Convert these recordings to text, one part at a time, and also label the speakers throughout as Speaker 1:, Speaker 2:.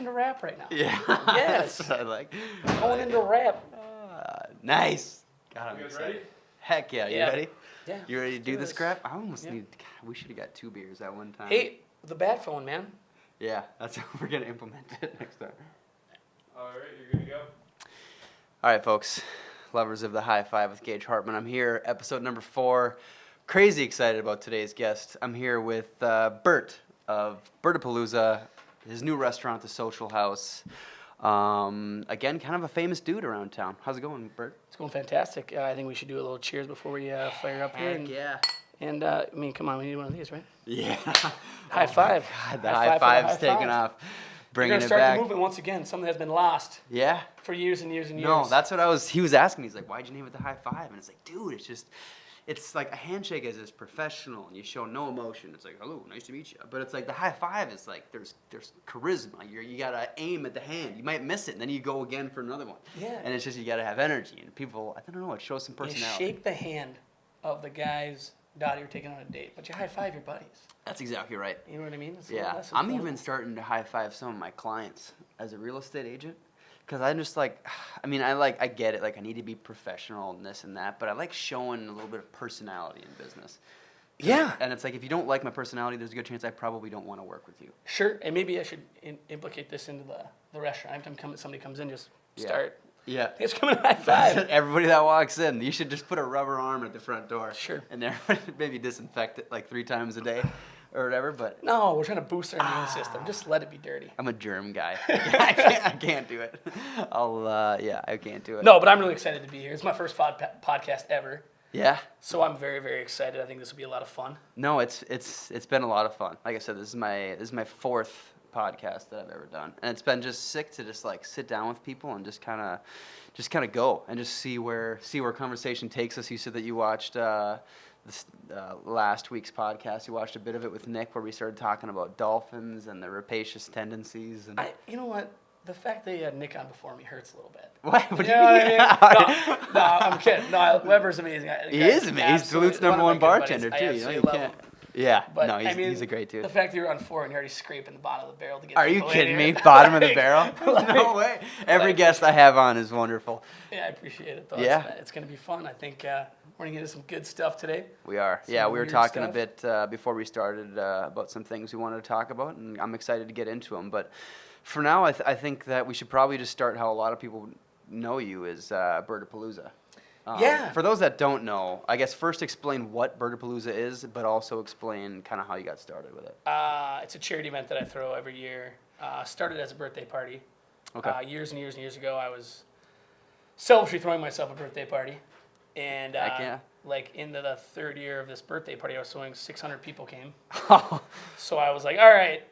Speaker 1: into rap right now.
Speaker 2: Yeah.
Speaker 1: Yes.
Speaker 2: That's what I like.
Speaker 1: Going into rap.
Speaker 2: Nice. God, I'm
Speaker 3: You guys
Speaker 2: excited.
Speaker 3: ready?
Speaker 2: Heck yeah. You
Speaker 1: Yeah.
Speaker 2: ready?
Speaker 1: Yeah.
Speaker 2: You ready to
Speaker 1: let's
Speaker 2: do this crap? I almost
Speaker 1: Yeah.
Speaker 2: need. We should have got 2 beers at one time.
Speaker 1: Hey, the bat phone, man.
Speaker 2: Yeah, that's how we're gonna implement it next time.
Speaker 3: All right, you're good to go.
Speaker 2: All right, folks, lovers of the High Five with Gage Hartman. I'm here, episode number 4. Crazy excited about today's guest. I'm here with Bert of Bertapalooza, his new restaurant, The Social House. Again, kind of a famous dude around town. How's it going, Bert?
Speaker 1: It's going fantastic. I think we should do a little cheers before we fire up here.
Speaker 2: Heck yeah.
Speaker 1: And I mean, come on, we need one of these, right?
Speaker 2: Yeah.
Speaker 1: High five.
Speaker 2: God, the high five's taking off.
Speaker 1: We're
Speaker 2: Bringing
Speaker 1: going to
Speaker 2: it
Speaker 1: start
Speaker 2: back.
Speaker 1: the movement once again, something that's been lost
Speaker 2: Yeah.
Speaker 1: for years and years and years.
Speaker 2: No, that's what he was asking me. He's like, why'd you name it the high five? And it's like, dude, it's like a handshake is as professional and you show no emotion. It's like, hello, nice to meet you. But it's like the high five is like, there's charisma. You got to aim at the hand. You might miss it and then you go again for another one.
Speaker 1: Yeah.
Speaker 2: And it's just, you got to have energy. And people, I don't know, it shows some
Speaker 1: You
Speaker 2: personality.
Speaker 1: shake the hand of the guy's daughter you're taking on a date, but you high five your buddies.
Speaker 2: That's exactly right.
Speaker 1: You know what I mean? It's a
Speaker 2: Yeah,
Speaker 1: little less
Speaker 2: I'm
Speaker 1: informal.
Speaker 2: even starting to high five some of my clients as a real estate agent, because I'm just like, I mean, I get it, like I need to be professional and this and that, but I like showing a little bit of personality in business.
Speaker 1: Yeah.
Speaker 2: And it's like, if you don't like my personality, there's a good chance I probably don't want to work with you.
Speaker 1: Sure, and maybe I should implicate this into the restaurant. Every time somebody comes in, just start.
Speaker 2: Yeah.
Speaker 1: It's coming high five.
Speaker 2: Everybody that walks in, you should just put a rubber arm at the front door.
Speaker 1: Sure.
Speaker 2: And everybody maybe disinfect it like 3 times a day or whatever, but
Speaker 1: No, we're trying to boost our immune system. Just let it be dirty.
Speaker 2: I'm a germ guy. I can't do it. I can't do it.
Speaker 1: No, but I'm really excited to be here. It's my first podcast ever,
Speaker 2: Yeah.
Speaker 1: so I'm very, very excited. I think this will be a lot of fun.
Speaker 2: No, it's been a lot of fun. Like I said, this is my 4th podcast that I've ever done, and it's been just sick to just like sit down with people and just kind of go and just see where conversation takes us. You said that you watched this last week's podcast. You watched a bit of it with Nick where we started talking about dolphins and their rapacious tendencies. And
Speaker 1: You know what? The fact that you had Nick on before me hurts a little bit.
Speaker 2: what?
Speaker 1: You know what I mean? No, I'm kidding. No, Weber's amazing.
Speaker 2: He is amazing. He's Duluth's number one bartender too. You know, you can't. Yeah,
Speaker 1: But
Speaker 2: no,
Speaker 1: I mean,
Speaker 2: he's a great dude.
Speaker 1: The fact that you're on 4 and you're already scraping the bottom of the barrel to get.
Speaker 2: Are you
Speaker 1: people in
Speaker 2: kidding me?
Speaker 1: here.
Speaker 2: Bottom of the
Speaker 1: Like-
Speaker 2: barrel?
Speaker 1: like-
Speaker 2: No way. Every guest I have on is wonderful.
Speaker 1: Yeah, I appreciate it though.
Speaker 2: Yeah.
Speaker 1: It's going to be fun. I think we're going to get into some good stuff today.
Speaker 2: We are.
Speaker 1: Some
Speaker 2: Yeah, we were
Speaker 1: weird
Speaker 2: talking
Speaker 1: stuff.
Speaker 2: a bit before we started about some things we wanted to talk about, and I'm excited to get into them. But for now, I think that we should probably just start how a lot of people know you is Bertapalooza.
Speaker 1: Yeah.
Speaker 2: For those that don't know, I guess first explain what Bertapalooza is, but also explain kind of how you got started with it.
Speaker 1: It's a charity event that I throw every year. Started as a birthday party.
Speaker 2: Okay.
Speaker 1: Years and years and years ago, I was selfishly throwing myself a birthday party. And
Speaker 2: Heck yeah.
Speaker 1: like into the 3rd year of this birthday party, I was throwing 600 people came.
Speaker 2: Oh,
Speaker 1: So I was like, all right,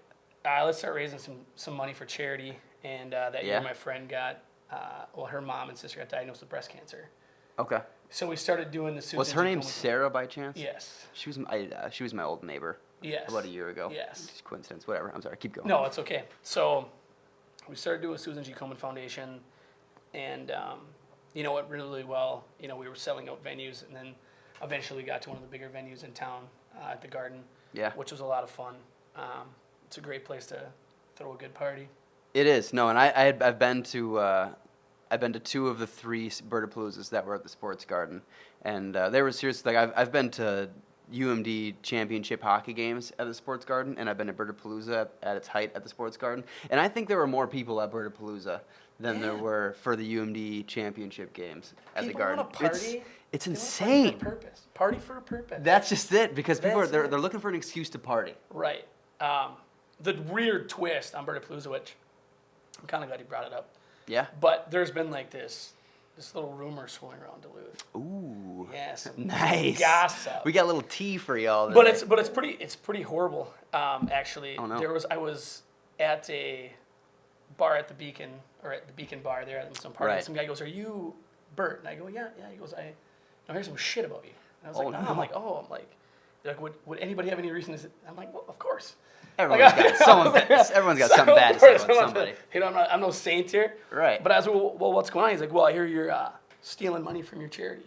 Speaker 1: let's start raising some money for charity. And that
Speaker 2: Yeah.
Speaker 1: year, my friend got, her mom and sister got diagnosed with breast cancer.
Speaker 2: okay.
Speaker 1: So we started doing the Susan
Speaker 2: Was her
Speaker 1: G.
Speaker 2: name
Speaker 1: Komen-
Speaker 2: Sarah by chance?
Speaker 1: Yes.
Speaker 2: She was my old neighbor.
Speaker 1: Yes.
Speaker 2: About a year ago.
Speaker 1: Yes.
Speaker 2: Just coincidence. Whatever. I'm sorry. Keep going.
Speaker 1: No, it's okay. So we started doing Susan G. Komen Foundation, and it went really well. We were selling out venues, and then eventually got to one of the bigger venues in town at the Garden,
Speaker 2: Yeah.
Speaker 1: which was a lot of fun. It's a great place to throw a good party.
Speaker 2: It is. No, and I've been to 2 of the 3 Bertapaloozas that were at the Sports Garden, and they were seriously like I've been to UMD championship hockey games at the Sports Garden, and I've been to Bertapalooza at its height at the Sports Garden, and I think there were more people at Bertapalooza than there were for the UMD championship games at the
Speaker 1: People
Speaker 2: Garden.
Speaker 1: want to party.
Speaker 2: It's
Speaker 1: They want to
Speaker 2: insane.
Speaker 1: Party for a purpose. Party for a purpose.
Speaker 2: That's just it, because people
Speaker 1: That's
Speaker 2: they're
Speaker 1: it.
Speaker 2: looking for an excuse to party.
Speaker 1: Right. The weird twist on Bertapalooza, which I'm kind of glad you brought it up.
Speaker 2: Yeah.
Speaker 1: But there's been like this little rumor swirling around Duluth.
Speaker 2: Ooh.
Speaker 1: Yes.
Speaker 2: Nice.
Speaker 1: Gossip.
Speaker 2: We got a little tea for y'all.
Speaker 1: But
Speaker 2: today.
Speaker 1: it's pretty horrible. Actually,
Speaker 2: Oh, no.
Speaker 1: I was at a bar at the Beacon Bar there at some party.
Speaker 2: Right.
Speaker 1: And some guy goes, "Are you Bert?" And I go, "Yeah." He goes, "I hear some shit about you." And I was
Speaker 2: Oh,
Speaker 1: like,
Speaker 2: no.
Speaker 1: "No." I'm like, they're like, would anybody have any reason to say? I'm like, well, of course.
Speaker 2: Everyone's got something bad to say about somebody.
Speaker 1: I'm no saint here.
Speaker 2: Right.
Speaker 1: But I was well, what's going on? He's like, well, I hear you're stealing money from your charity.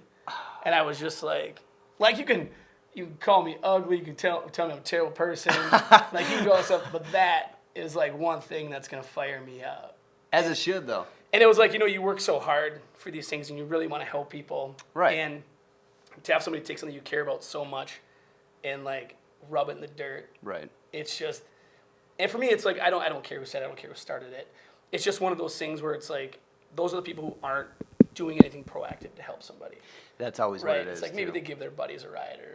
Speaker 1: And I was just like you can call me ugly, you can tell me I'm a terrible person, like you can do all this stuff, but that is like one thing that's gonna fire me up.
Speaker 2: As it should, though.
Speaker 1: And it was like, you work so hard for these things and you really want to help people.
Speaker 2: Right.
Speaker 1: And to have somebody take something you care about so much and like rub it in the dirt.
Speaker 2: Right.
Speaker 1: It's just, and for me, it's like, I don't care who said it, I don't care who started it. It's just one of those things where it's like, those are the people who aren't doing anything proactive to help somebody.
Speaker 2: That's always
Speaker 1: Right.
Speaker 2: what it is.
Speaker 1: It's like maybe
Speaker 2: too.
Speaker 1: they give their buddies a ride or,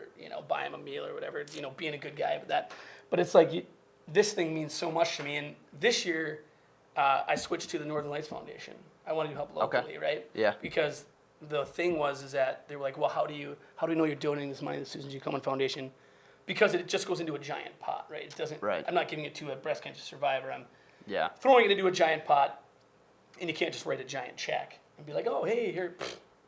Speaker 1: buy them a meal or whatever, being a good guy with that. But it's like, this thing means so much to me. And this year, I switched to the Northern Lights Foundation. I wanted to help locally, right?
Speaker 2: Yeah.
Speaker 1: Because the thing is that they were like, well, how do you know you're donating this money to the Susan G. Komen Foundation? Because it just goes into a giant pot, right? It doesn't.
Speaker 2: Right.
Speaker 1: I'm not giving it to a breast cancer survivor. I'm
Speaker 2: Yeah.
Speaker 1: throwing it into a giant pot, and you can't just write a giant check and be like, oh, hey, here,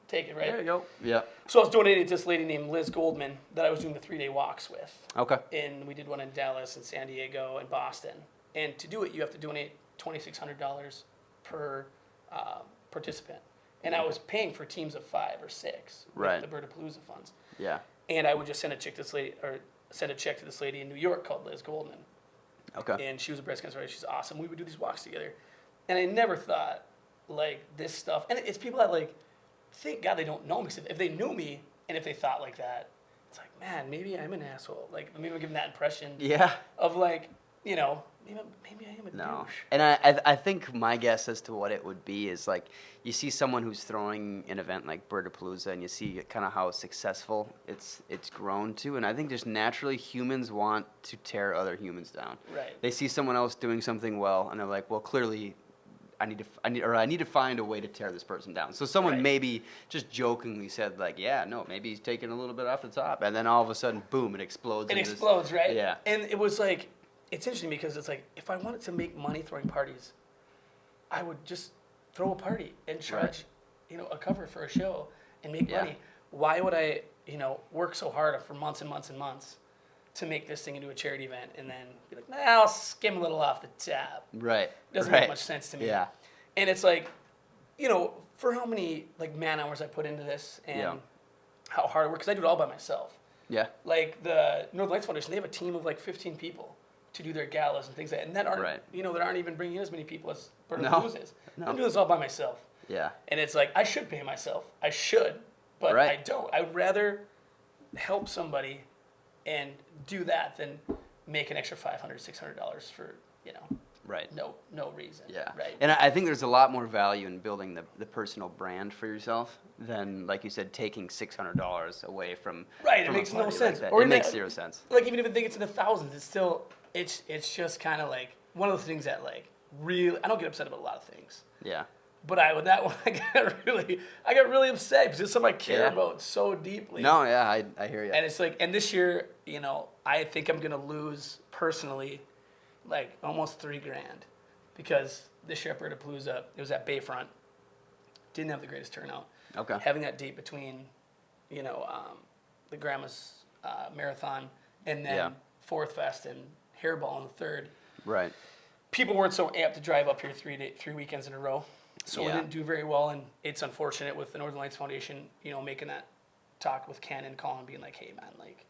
Speaker 1: take it, right?
Speaker 2: There you go. Yeah.
Speaker 1: So I was donating it to this lady named Liz Goldman that I was doing the 3-day walks with.
Speaker 2: Okay.
Speaker 1: And we did one in Dallas and San Diego and Boston. And to do it, you have to donate $2,600 per participant. And I was paying for teams of 5 or 6
Speaker 2: Right.
Speaker 1: with the Bert of Bertapalooza funds.
Speaker 2: Yeah.
Speaker 1: And I would just send a check to this lady in New York called Liz Goldman.
Speaker 2: Okay.
Speaker 1: And she was a breast cancer survivor. She's awesome. We would do these walks together. And I never thought, like, this stuff. And it's people that, like, thank God they don't know me. Because if they knew me and if they thought like that, it's like, man, maybe I'm an asshole. Like, maybe I'm giving that impression
Speaker 2: Yeah.
Speaker 1: of, like, maybe I am a
Speaker 2: No.
Speaker 1: douche.
Speaker 2: And I think my guess as to what it would be is like you see someone who's throwing an event like Bertapalooza and you see kind of how successful it's grown to, and I think just naturally humans want to tear other humans down.
Speaker 1: Right.
Speaker 2: They see someone else doing something well and they're like, well, clearly I need to find a way to tear this person down. So someone
Speaker 1: Right.
Speaker 2: maybe just jokingly said like, yeah, no, maybe he's taking a little bit off the top, and then all of a sudden, boom, it explodes.
Speaker 1: It
Speaker 2: into
Speaker 1: explodes,
Speaker 2: this,
Speaker 1: right?
Speaker 2: Yeah.
Speaker 1: And it was like, it's interesting because it's like, if I wanted to make money throwing parties, I would just throw a party and charge, a cover for a show and make
Speaker 2: Yeah.
Speaker 1: money. Why would I, work so hard for months and months and months to make this thing into a charity event and then be like, I'll skim a little off the top.
Speaker 2: Right.
Speaker 1: Doesn't
Speaker 2: right.
Speaker 1: make much sense to me.
Speaker 2: Yeah.
Speaker 1: And it's like, for how many like man hours I put into this and
Speaker 2: Yeah.
Speaker 1: how hard I work, because I do it all by myself.
Speaker 2: Yeah.
Speaker 1: Like the Northern Lights Foundation, they have a team of like 15 people to do their galas and things like that. And that aren't,
Speaker 2: Right.
Speaker 1: that aren't even bringing in as many people as Bert of
Speaker 2: No.
Speaker 1: Bertapalooza is.
Speaker 2: No.
Speaker 1: I'm doing this all by myself.
Speaker 2: Yeah.
Speaker 1: And it's like, I should pay myself. I should, but
Speaker 2: Right.
Speaker 1: I don't. I'd rather help somebody and do that than make an extra $500, $600 for,
Speaker 2: Right.
Speaker 1: no reason.
Speaker 2: Yeah.
Speaker 1: Right.
Speaker 2: And I think there's a lot more value in building the personal brand for yourself than, like you said, taking $600 away from.
Speaker 1: Right, it
Speaker 2: from a
Speaker 1: makes no
Speaker 2: party
Speaker 1: sense.
Speaker 2: Like that.
Speaker 1: Or
Speaker 2: It
Speaker 1: in
Speaker 2: makes
Speaker 1: that-
Speaker 2: 0 sense.
Speaker 1: Like even if it gets into thousands, it's still it's just kind of like one of those things that like really I don't get upset about a lot of things,
Speaker 2: Yeah.
Speaker 1: but with that one I got really upset because it's something I care
Speaker 2: Yeah.
Speaker 1: about so deeply.
Speaker 2: No, yeah, I hear you.
Speaker 1: And it's like, and this year, I think I'm gonna lose personally, like almost $3,000, because this year at Bertapalooza, it was at Bayfront, didn't have the greatest turnout.
Speaker 2: Okay.
Speaker 1: Having that date between, the Grandma's Marathon and then
Speaker 2: Yeah.
Speaker 1: Fourth Fest and Hairball on the 3rd,
Speaker 2: Right.
Speaker 1: people weren't so amped to drive up here 3 weekends in a row. So we
Speaker 2: Yeah.
Speaker 1: didn't do very well, and it's unfortunate with the Northern Lights Foundation, making that talk with Ken and Colin, being like, hey man, like,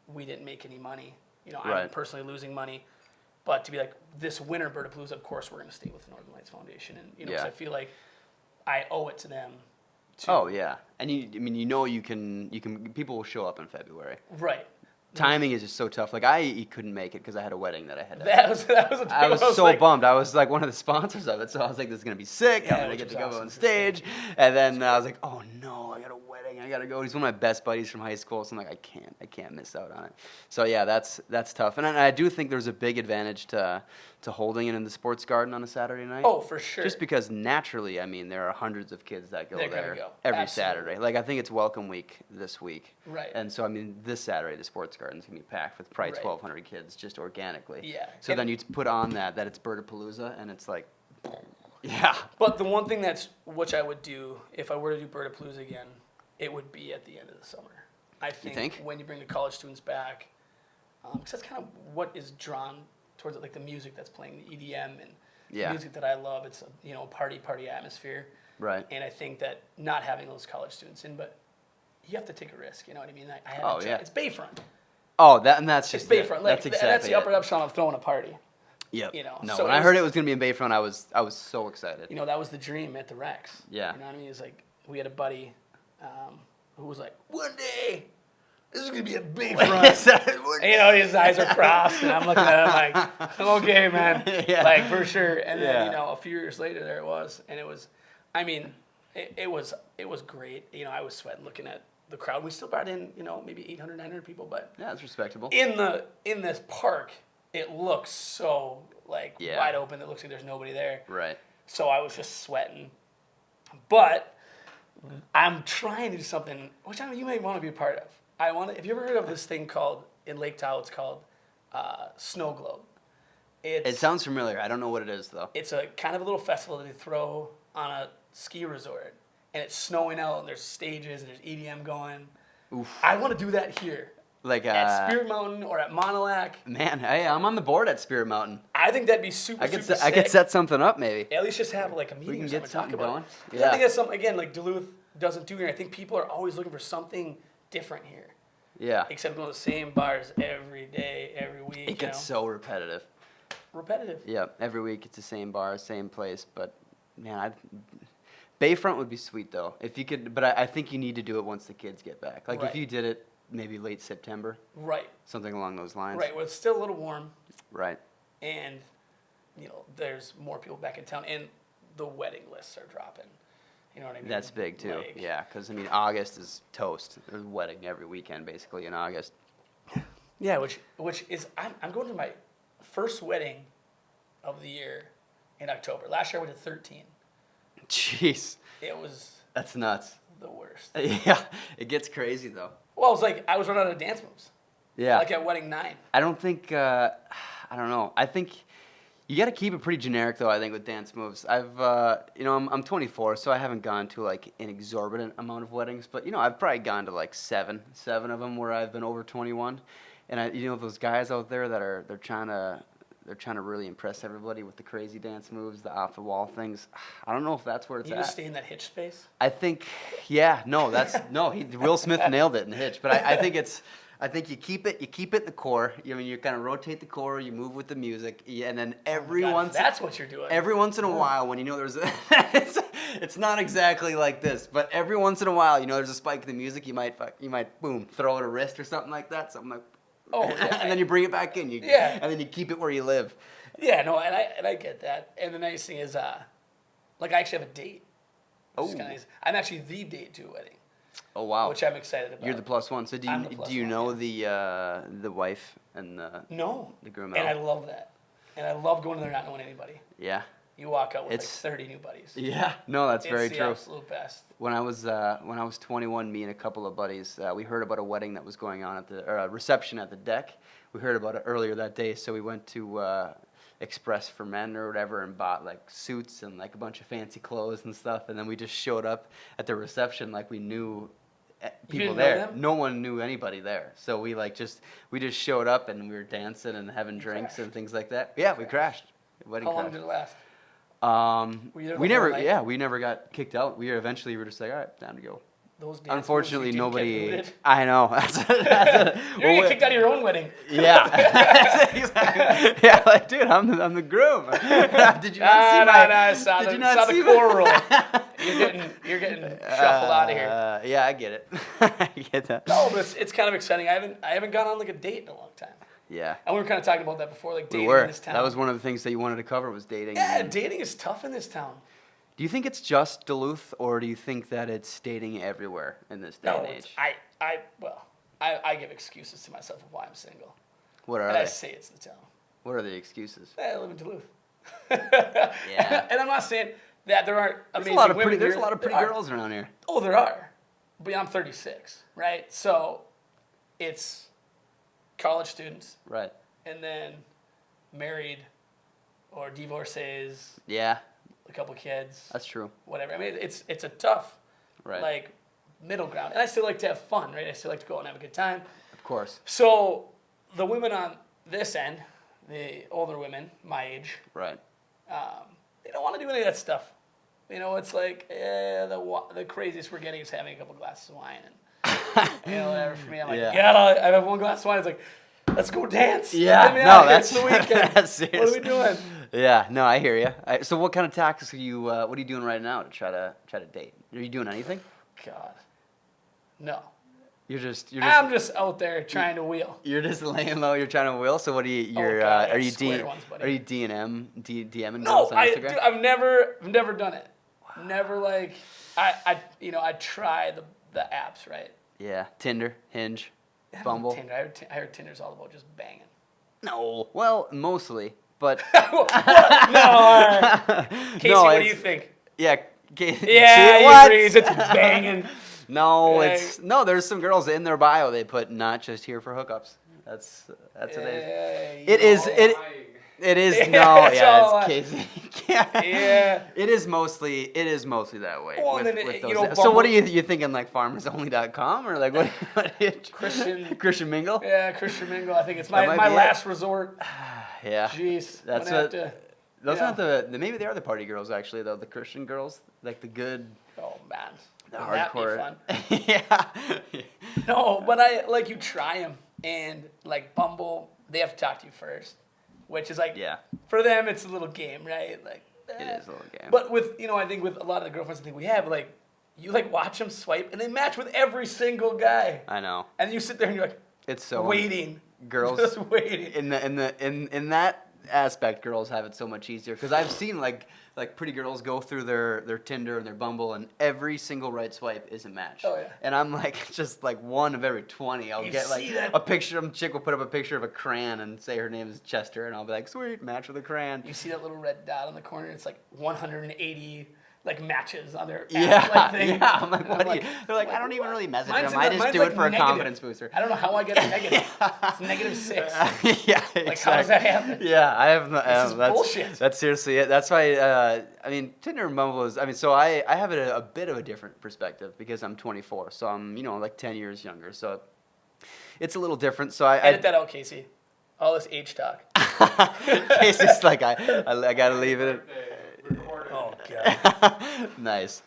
Speaker 1: we didn't make any money. I'm
Speaker 2: Right.
Speaker 1: personally losing money. But to be like, this winter Bertapalooza, of course we're going to stay with the Northern Lights Foundation. And, 'cause
Speaker 2: Yeah.
Speaker 1: I feel like I owe it to them. To,
Speaker 2: Oh yeah, and you can people will show up in February.
Speaker 1: Right.
Speaker 2: Timing is just so tough. Like I couldn't make it because I had a wedding that I had.
Speaker 1: That was a big
Speaker 2: I was
Speaker 1: one.
Speaker 2: so
Speaker 1: like,
Speaker 2: bummed. I was like one of the sponsors of it, so I was like, "This is gonna be sick.
Speaker 1: Yeah,
Speaker 2: I'm gonna
Speaker 1: which
Speaker 2: get
Speaker 1: was
Speaker 2: to go
Speaker 1: awesome
Speaker 2: on
Speaker 1: for
Speaker 2: stage." And then I was like, "Oh no, I got a wedding. I gotta go." He's one of my best buddies from high school, so I'm like, I can't miss out on it. So yeah, that's tough. And I do think there's a big advantage to holding it in the sports garden on a Saturday night.
Speaker 1: Oh, for sure.
Speaker 2: Just because naturally, there are hundreds of kids that go
Speaker 1: They're gonna
Speaker 2: there
Speaker 1: go.
Speaker 2: every
Speaker 1: Absolutely.
Speaker 2: Saturday. Like I think it's Welcome Week this week.
Speaker 1: Right.
Speaker 2: And so this Saturday the sports garden's gonna be packed with probably
Speaker 1: Right.
Speaker 2: 1,200 kids just organically.
Speaker 1: Yeah.
Speaker 2: So
Speaker 1: And-
Speaker 2: then you put on that it's Bertapalooza, and it's like, yeah.
Speaker 1: But the one thing which I would do if I were to do Bertapalooza again, it would be at the end of the summer. I think, when you bring the college students back, because that's kind of what is drawn towards it, like the music that's playing, the EDM and
Speaker 2: Yeah.
Speaker 1: the music that I love. It's a party atmosphere.
Speaker 2: Right.
Speaker 1: And I think that not having those college students in, but you have to take a risk. You know what I mean? I had
Speaker 2: Oh,
Speaker 1: a job.
Speaker 2: yeah.
Speaker 1: It's Bayfront.
Speaker 2: Oh, that's
Speaker 1: It's
Speaker 2: just it.
Speaker 1: Bayfront. Like,
Speaker 2: That's exactly
Speaker 1: that's the upper
Speaker 2: it.
Speaker 1: epsilon of throwing a party.
Speaker 2: Yep.
Speaker 1: You know,
Speaker 2: No,
Speaker 1: so
Speaker 2: when
Speaker 1: it
Speaker 2: I heard
Speaker 1: was-
Speaker 2: it was going to be in Bayfront, I was so excited.
Speaker 1: You know, that was the dream at the Rex.
Speaker 2: Yeah.
Speaker 1: You know what I mean? It's like, we had a buddy who was like, one day, this is going to be a Bayfront. And, you know, his eyes are crossed, and I'm looking at him like, okay, man.
Speaker 2: Yeah.
Speaker 1: Like, for sure. And then,
Speaker 2: Yeah.
Speaker 1: you know, a few years later, there it was. And it was, I mean, it was great. You know, I was sweating looking at the crowd. We still brought in, you know, maybe 800, 900 people, but
Speaker 2: Yeah, it's respectable.
Speaker 1: in this park, it looks so, like,
Speaker 2: Yeah.
Speaker 1: wide open. It looks like there's nobody there.
Speaker 2: Right.
Speaker 1: So I was just sweating. But I'm trying to do something, which you may want to be a part of. Have you ever heard of this thing called, in Lake Tahoe, it's called Snow Globe?
Speaker 2: It sounds familiar. I don't know what it is, though.
Speaker 1: It's a kind of a little festival that they throw on a ski resort. And it's snowing out, and there's stages, and there's EDM going.
Speaker 2: Oof.
Speaker 1: I want to do that here.
Speaker 2: Like,
Speaker 1: At Spirit Mountain or at Monolac.
Speaker 2: man, hey, I'm on the board at Spirit Mountain.
Speaker 1: I think that'd be super,
Speaker 2: I could
Speaker 1: super
Speaker 2: I could
Speaker 1: sick.
Speaker 2: set something up, maybe.
Speaker 1: At least just have like a meeting
Speaker 2: can
Speaker 1: or
Speaker 2: get
Speaker 1: something, talk
Speaker 2: something
Speaker 1: about
Speaker 2: going.
Speaker 1: it. 'Cause
Speaker 2: Yeah.
Speaker 1: I think that's something, again, like Duluth doesn't do here. I think people are always looking for something different here.
Speaker 2: Yeah.
Speaker 1: Except going to the same bars every day, every week.
Speaker 2: It gets so repetitive.
Speaker 1: repetitive.
Speaker 2: Yeah, every week it's the same bar, same place. But man, Bayfront would be sweet though if you could. But I think you need to do it once the kids get back. Like
Speaker 1: Right.
Speaker 2: if you did it maybe late September,
Speaker 1: Right.
Speaker 2: something along those lines.
Speaker 1: Right. Well, it's still a little warm,
Speaker 2: Right.
Speaker 1: and you know, there's more people back in town, and the wedding lists are dropping. You know what I mean?
Speaker 2: That's big too.
Speaker 1: Like,
Speaker 2: Yeah, because I mean August is toast. There's a wedding every weekend basically in August.
Speaker 1: Yeah, which is I'm going to my first wedding of the year in October. Last year I went to 13.
Speaker 2: Jeez,
Speaker 1: It was
Speaker 2: that's nuts.
Speaker 1: the worst.
Speaker 2: Yeah, it gets crazy though.
Speaker 1: Well, I was running out of dance moves.
Speaker 2: Yeah.
Speaker 1: Like at wedding 9.
Speaker 2: I don't think, I don't know. I think you got to keep it pretty generic, though, I think, with dance moves. I'm 24, so I haven't gone to, like, an exorbitant amount of weddings. But, I've probably gone to, like, seven of them where I've been over 21. And, those guys out there that they're trying to really impress everybody with the crazy dance moves, the off-the-wall things. I don't know if that's where it's
Speaker 1: You
Speaker 2: at.
Speaker 1: just stay in that hitch space.
Speaker 2: I think, Will Smith nailed it in Hitch. But I think you keep it in the core. You kind of rotate the core, you move with the music, and then
Speaker 1: That's what you're doing.
Speaker 2: every once in a while, when there's it's not exactly like this, but every once in a while, there's a spike in the music, you might boom throw out a wrist or something like that, something like, and then you bring it back in, and then you keep it where you live.
Speaker 1: Yeah, no, and I get that. And the nice thing is, I actually have a date. Which is kinda nice. I'm actually the date to a wedding.
Speaker 2: Oh wow,
Speaker 1: Which I'm excited about.
Speaker 2: you're the plus one. So
Speaker 1: I'm the plus
Speaker 2: do you
Speaker 1: one,
Speaker 2: know the wife and the
Speaker 1: No.
Speaker 2: groom?
Speaker 1: And I love that. And I love going there not knowing anybody.
Speaker 2: Yeah.
Speaker 1: You walk out with
Speaker 2: It's-
Speaker 1: 30 new buddies.
Speaker 2: Yeah, no, that's very
Speaker 1: It's the
Speaker 2: true.
Speaker 1: absolute best.
Speaker 2: When I was 21, me and a couple of buddies, we heard about a wedding that was going on or a reception at the deck. We heard about it earlier that day, so we went to Express for Men or whatever and bought like suits and like a bunch of fancy clothes and stuff, and then we just showed up at the reception like we knew people
Speaker 1: didn't know
Speaker 2: there.
Speaker 1: them?
Speaker 2: No one knew anybody there, so we just showed up and we were dancing and having drinks
Speaker 1: crashed.
Speaker 2: and things like that. Yeah, we crashed. Wedding
Speaker 1: How long
Speaker 2: crashed.
Speaker 1: did it last? Were you there the
Speaker 2: We
Speaker 1: whole
Speaker 2: never,
Speaker 1: night?
Speaker 2: we never got kicked out. We eventually were just like, all right, time to go.
Speaker 1: Those dance
Speaker 2: Unfortunately,
Speaker 1: moves you didn't get
Speaker 2: nobody.
Speaker 1: booted?
Speaker 2: I know.
Speaker 1: You're gonna get kicked out of your own wedding.
Speaker 2: Yeah. Exactly. Yeah, like, dude, I'm the groom. Did you not see my?
Speaker 1: I saw
Speaker 2: did
Speaker 1: the,
Speaker 2: you not
Speaker 1: saw
Speaker 2: see
Speaker 1: the
Speaker 2: my-
Speaker 1: core roll. You're getting shuffled out of here.
Speaker 2: Yeah, I get it. I get that.
Speaker 1: No, but it's kind of exciting. I haven't gone on like a date in a long time.
Speaker 2: Yeah.
Speaker 1: And we were kind of talking about that before, like
Speaker 2: We
Speaker 1: dating
Speaker 2: were.
Speaker 1: in this town.
Speaker 2: That was one of the things that you wanted to cover was dating.
Speaker 1: Yeah,
Speaker 2: and-
Speaker 1: dating is tough in this town.
Speaker 2: Do you think it's just Duluth, or do you think that it's dating everywhere in this day
Speaker 1: No,
Speaker 2: and
Speaker 1: it's,
Speaker 2: age?
Speaker 1: I give excuses to myself of why I'm single.
Speaker 2: What are
Speaker 1: And I
Speaker 2: they?
Speaker 1: say it's the town.
Speaker 2: What are the excuses?
Speaker 1: I live in Duluth.
Speaker 2: Yeah.
Speaker 1: And I'm not saying that there aren't
Speaker 2: There's
Speaker 1: amazing
Speaker 2: a lot of
Speaker 1: women
Speaker 2: pretty. There's
Speaker 1: here.
Speaker 2: a lot of pretty
Speaker 1: There are.
Speaker 2: girls around here.
Speaker 1: Oh, there are. But I'm 36, right? So it's college students
Speaker 2: Right.
Speaker 1: and then married or divorcees,
Speaker 2: Yeah,
Speaker 1: a couple kids,
Speaker 2: that's true.
Speaker 1: whatever. I mean, it's a tough,
Speaker 2: Right.
Speaker 1: like, middle ground. And I still like to have fun, right? I still like to go out and have a good time.
Speaker 2: Of course.
Speaker 1: So the women on this end, the older women, my age,
Speaker 2: Right.
Speaker 1: they don't want to do any of that stuff. It's like the craziest we're getting is having a couple glasses of wine and whatever. For me, I'm like,
Speaker 2: Yeah.
Speaker 1: yeah, I have one glass of wine. It's like, let's go dance.
Speaker 2: Yeah,
Speaker 1: Get me
Speaker 2: no,
Speaker 1: out of here.
Speaker 2: that's
Speaker 1: It's the weekend.
Speaker 2: that's serious.
Speaker 1: What are we doing?
Speaker 2: Yeah, no, I hear you. So what kind of tactics are you? What are you doing right now to try to date? Are you doing anything?
Speaker 1: God, no.
Speaker 2: You're
Speaker 1: I'm just out there trying to wheel.
Speaker 2: You're just laying low. You're trying to wheel. So what are you? You're
Speaker 1: God, I
Speaker 2: are you
Speaker 1: got square
Speaker 2: D,
Speaker 1: ones, buddy.
Speaker 2: are you DMing
Speaker 1: No,
Speaker 2: girls on
Speaker 1: dude,
Speaker 2: Instagram?
Speaker 1: I've never done it. Never like, I try the apps, right?
Speaker 2: Yeah, Tinder, Hinge,
Speaker 1: I haven't
Speaker 2: Bumble.
Speaker 1: Tinder. I heard Tinder's all about just banging.
Speaker 2: No, well, mostly, but
Speaker 1: What? No, all right. Casey, what do you think?
Speaker 2: Yeah,
Speaker 1: Yeah, he
Speaker 2: what?
Speaker 1: agrees. It's banging.
Speaker 2: No,
Speaker 1: Hey.
Speaker 2: it's no. There's some girls in their bio they put not just here for hookups. That's what they. It is it. It is
Speaker 1: Yeah,
Speaker 2: no,
Speaker 1: it's
Speaker 2: yeah,
Speaker 1: all
Speaker 2: it's Casey.
Speaker 1: Yeah.
Speaker 2: It is mostly that way.
Speaker 1: Well,
Speaker 2: with,
Speaker 1: and then
Speaker 2: with
Speaker 1: it-
Speaker 2: those
Speaker 1: you know,
Speaker 2: apps. So what are
Speaker 1: Bumble-
Speaker 2: you thinking, like farmersonly.com or like what? Christian Mingle?
Speaker 1: Yeah, Christian Mingle. I think it's
Speaker 2: That
Speaker 1: my
Speaker 2: might be it.
Speaker 1: last resort.
Speaker 2: Yeah.
Speaker 1: Jeez,
Speaker 2: That's
Speaker 1: I'm
Speaker 2: what.
Speaker 1: gonna have to-
Speaker 2: Those
Speaker 1: yeah.
Speaker 2: aren't the maybe they are the party girls actually though, the Christian girls, like the good,
Speaker 1: Oh man,
Speaker 2: the
Speaker 1: wouldn't that be
Speaker 2: hardcore.
Speaker 1: fun?
Speaker 2: Yeah.
Speaker 1: No, but I like you try them, and like Bumble, they have to talk to you first, which is like
Speaker 2: Yeah.
Speaker 1: for them it's a little game, right? Like
Speaker 2: It is a little game.
Speaker 1: But with I think with a lot of the girlfriends I think we have, like you like watch them swipe and they match with every single guy,
Speaker 2: I know.
Speaker 1: and you sit there and you're like
Speaker 2: It's so
Speaker 1: waiting,
Speaker 2: girls
Speaker 1: just waiting.
Speaker 2: in that aspect, girls have it so much easier because I've seen like pretty girls go through their Tinder and their Bumble and every single right swipe is a match.
Speaker 1: Oh, yeah.
Speaker 2: And I'm like just like one of every 20. I'll
Speaker 1: You
Speaker 2: get like
Speaker 1: see that?
Speaker 2: a picture. Some chick will put up a picture of a crayon and say her name is Chester, and I'll be like, sweet, match with a crayon.
Speaker 1: You see that little red dot on the corner? It's like 180 like matches on their app,
Speaker 2: Yeah,
Speaker 1: like, thing.
Speaker 2: yeah. I'm like,
Speaker 1: And
Speaker 2: what do you? They're like,
Speaker 1: what?
Speaker 2: I don't even really message
Speaker 1: Mine's
Speaker 2: them.
Speaker 1: in
Speaker 2: I
Speaker 1: the-
Speaker 2: just
Speaker 1: mine's
Speaker 2: do
Speaker 1: like
Speaker 2: it for a
Speaker 1: negative.
Speaker 2: confidence booster.
Speaker 1: I don't know how I get a negative. It's -6.
Speaker 2: Yeah,
Speaker 1: Like, how does that happen?
Speaker 2: Yeah, I have no.
Speaker 1: This is
Speaker 2: that's,
Speaker 1: bullshit.
Speaker 2: That's seriously it. That's why. I mean, Tinder and Bumble is. I mean, so I have a bit of a different perspective because I'm 24, so I'm like 10 years younger. So it's a little different. So I
Speaker 1: Edit that out, Casey. All this age talk.
Speaker 2: It's just like I gotta leave it.
Speaker 1: Oh god.
Speaker 2: Nice.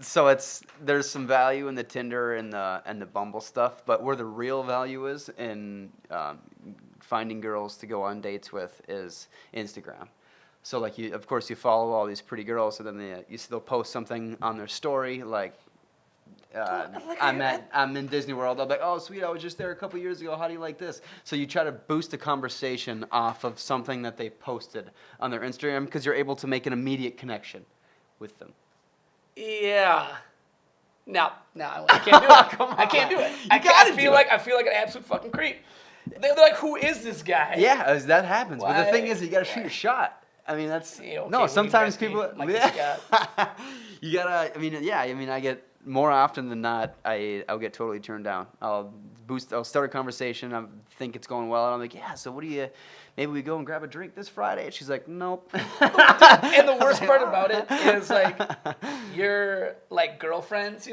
Speaker 2: So there's some value in the Tinder and the Bumble stuff, but where the real value is in finding girls to go on dates with is Instagram. So like of course you follow all these pretty girls, so then they'll post something on their story like. I'm in Disney World. I'll be like, oh sweet, I was just there a couple years ago. How do you like this? So you try to boost a conversation off of something that they posted on their Instagram because you're able to make an immediate connection with them.
Speaker 1: Yeah. No, I can't do it.
Speaker 2: Come on.
Speaker 1: I can't do it.
Speaker 2: gotta
Speaker 1: I
Speaker 2: do
Speaker 1: feel
Speaker 2: it.
Speaker 1: like I feel like an absolute fucking creep. They're like, who is this guy?
Speaker 2: Yeah, that happens. But the
Speaker 1: Why?
Speaker 2: thing is, you got to shoot your shot. I mean, that's
Speaker 1: Yeah, okay,
Speaker 2: no.
Speaker 1: well,
Speaker 2: Sometimes
Speaker 1: you
Speaker 2: people.
Speaker 1: like this guy.
Speaker 2: You gotta. I mean, yeah. I mean, I get more often than not. I'll get totally turned down. I'll start a conversation. I think it's going well, and I'm like, yeah. So what do you? Maybe we go and grab a drink this Friday. And she's like, nope.
Speaker 1: And the worst part about it is like your like girlfriends,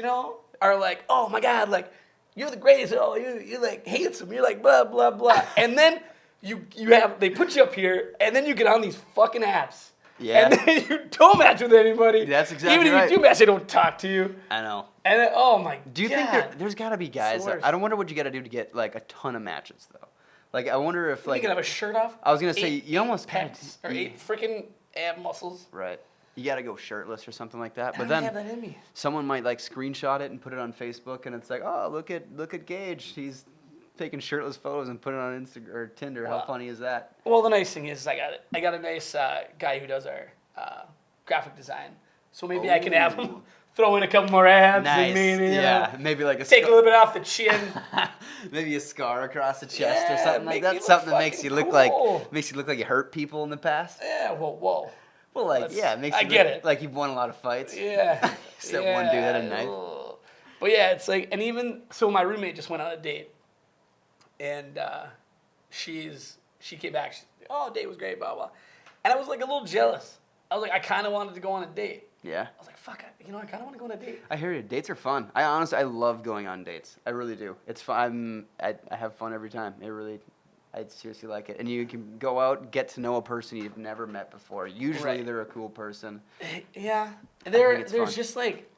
Speaker 1: are like, oh my god, like you're the greatest. Oh, you're like handsome. You're like blah blah blah. And then they put you up here, and then you get on these fucking apps.
Speaker 2: Yeah.
Speaker 1: And then you don't match with anybody.
Speaker 2: That's exactly
Speaker 1: Even
Speaker 2: right.
Speaker 1: if you do match, they don't talk to you.
Speaker 2: I know.
Speaker 1: And then, oh my god.
Speaker 2: Do you think there's got to be guys?
Speaker 1: worst.
Speaker 2: I don't wonder what you got to do to get like a ton of matches though. Like I wonder if
Speaker 1: You
Speaker 2: like
Speaker 1: can have a shirt off.
Speaker 2: I was gonna say you
Speaker 1: 8
Speaker 2: almost gotta
Speaker 1: pecs or 8 freaking ab muscles.
Speaker 2: right. You got to go shirtless or something like that.
Speaker 1: I
Speaker 2: But
Speaker 1: don't
Speaker 2: then
Speaker 1: have that in me.
Speaker 2: someone might like screenshot it and put it on Facebook, and it's like, oh, look at Gage. He's taking shirtless photos and putting it on Instagram or Tinder. How
Speaker 1: Wow.
Speaker 2: funny is that?
Speaker 1: Well, the nice thing is I got a nice guy who does our graphic design, so maybe I can have him throw in a couple more abs and maybe
Speaker 2: yeah, maybe like a
Speaker 1: take a little bit off the chin.
Speaker 2: maybe a scar across the chest or
Speaker 1: Yeah,
Speaker 2: something like
Speaker 1: make me
Speaker 2: that.
Speaker 1: look
Speaker 2: Something that makes
Speaker 1: fucking
Speaker 2: you look
Speaker 1: cool.
Speaker 2: like you hurt people in the past.
Speaker 1: Yeah, whoa.
Speaker 2: Well, like
Speaker 1: That's-
Speaker 2: yeah, it makes
Speaker 1: I
Speaker 2: you
Speaker 1: get
Speaker 2: look
Speaker 1: it.
Speaker 2: like you've won a lot of fights.
Speaker 1: Yeah.
Speaker 2: Except one dude had a knife.
Speaker 1: Ugh. But yeah, it's like, and even so, my roommate just went on a date, and she came back. Date was great, blah blah, and I was like a little jealous. I was like, I kind of wanted to go on a date.
Speaker 2: Yeah.
Speaker 1: I was like, fuck, I kind of want to go on a date.
Speaker 2: I hear you. Dates are fun. I love going on dates. I really do. It's fun. I have fun every time. I seriously like it. And you can go out, get to know a person you've never met before. Usually
Speaker 1: Right.
Speaker 2: they're a cool person.
Speaker 1: Yeah,
Speaker 2: think
Speaker 1: there's
Speaker 2: it's fun.
Speaker 1: just like,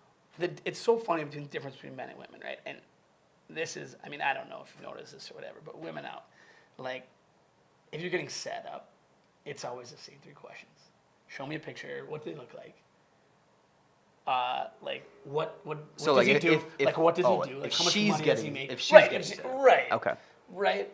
Speaker 1: it's so funny between the difference between men and women, right? And this is, I mean, I don't know if you've noticed this or whatever, but women out, like, if you're getting set up, it's always the same 3 questions. Show me a picture. What do they look like? Like, what
Speaker 2: So,
Speaker 1: does
Speaker 2: like,
Speaker 1: he do?
Speaker 2: if
Speaker 1: What does
Speaker 2: oh,
Speaker 1: he do? Like,
Speaker 2: if
Speaker 1: how much
Speaker 2: she's
Speaker 1: money does he
Speaker 2: getting-
Speaker 1: make?
Speaker 2: if she's
Speaker 1: right,
Speaker 2: getting set up.
Speaker 1: right.
Speaker 2: Okay.
Speaker 1: Right.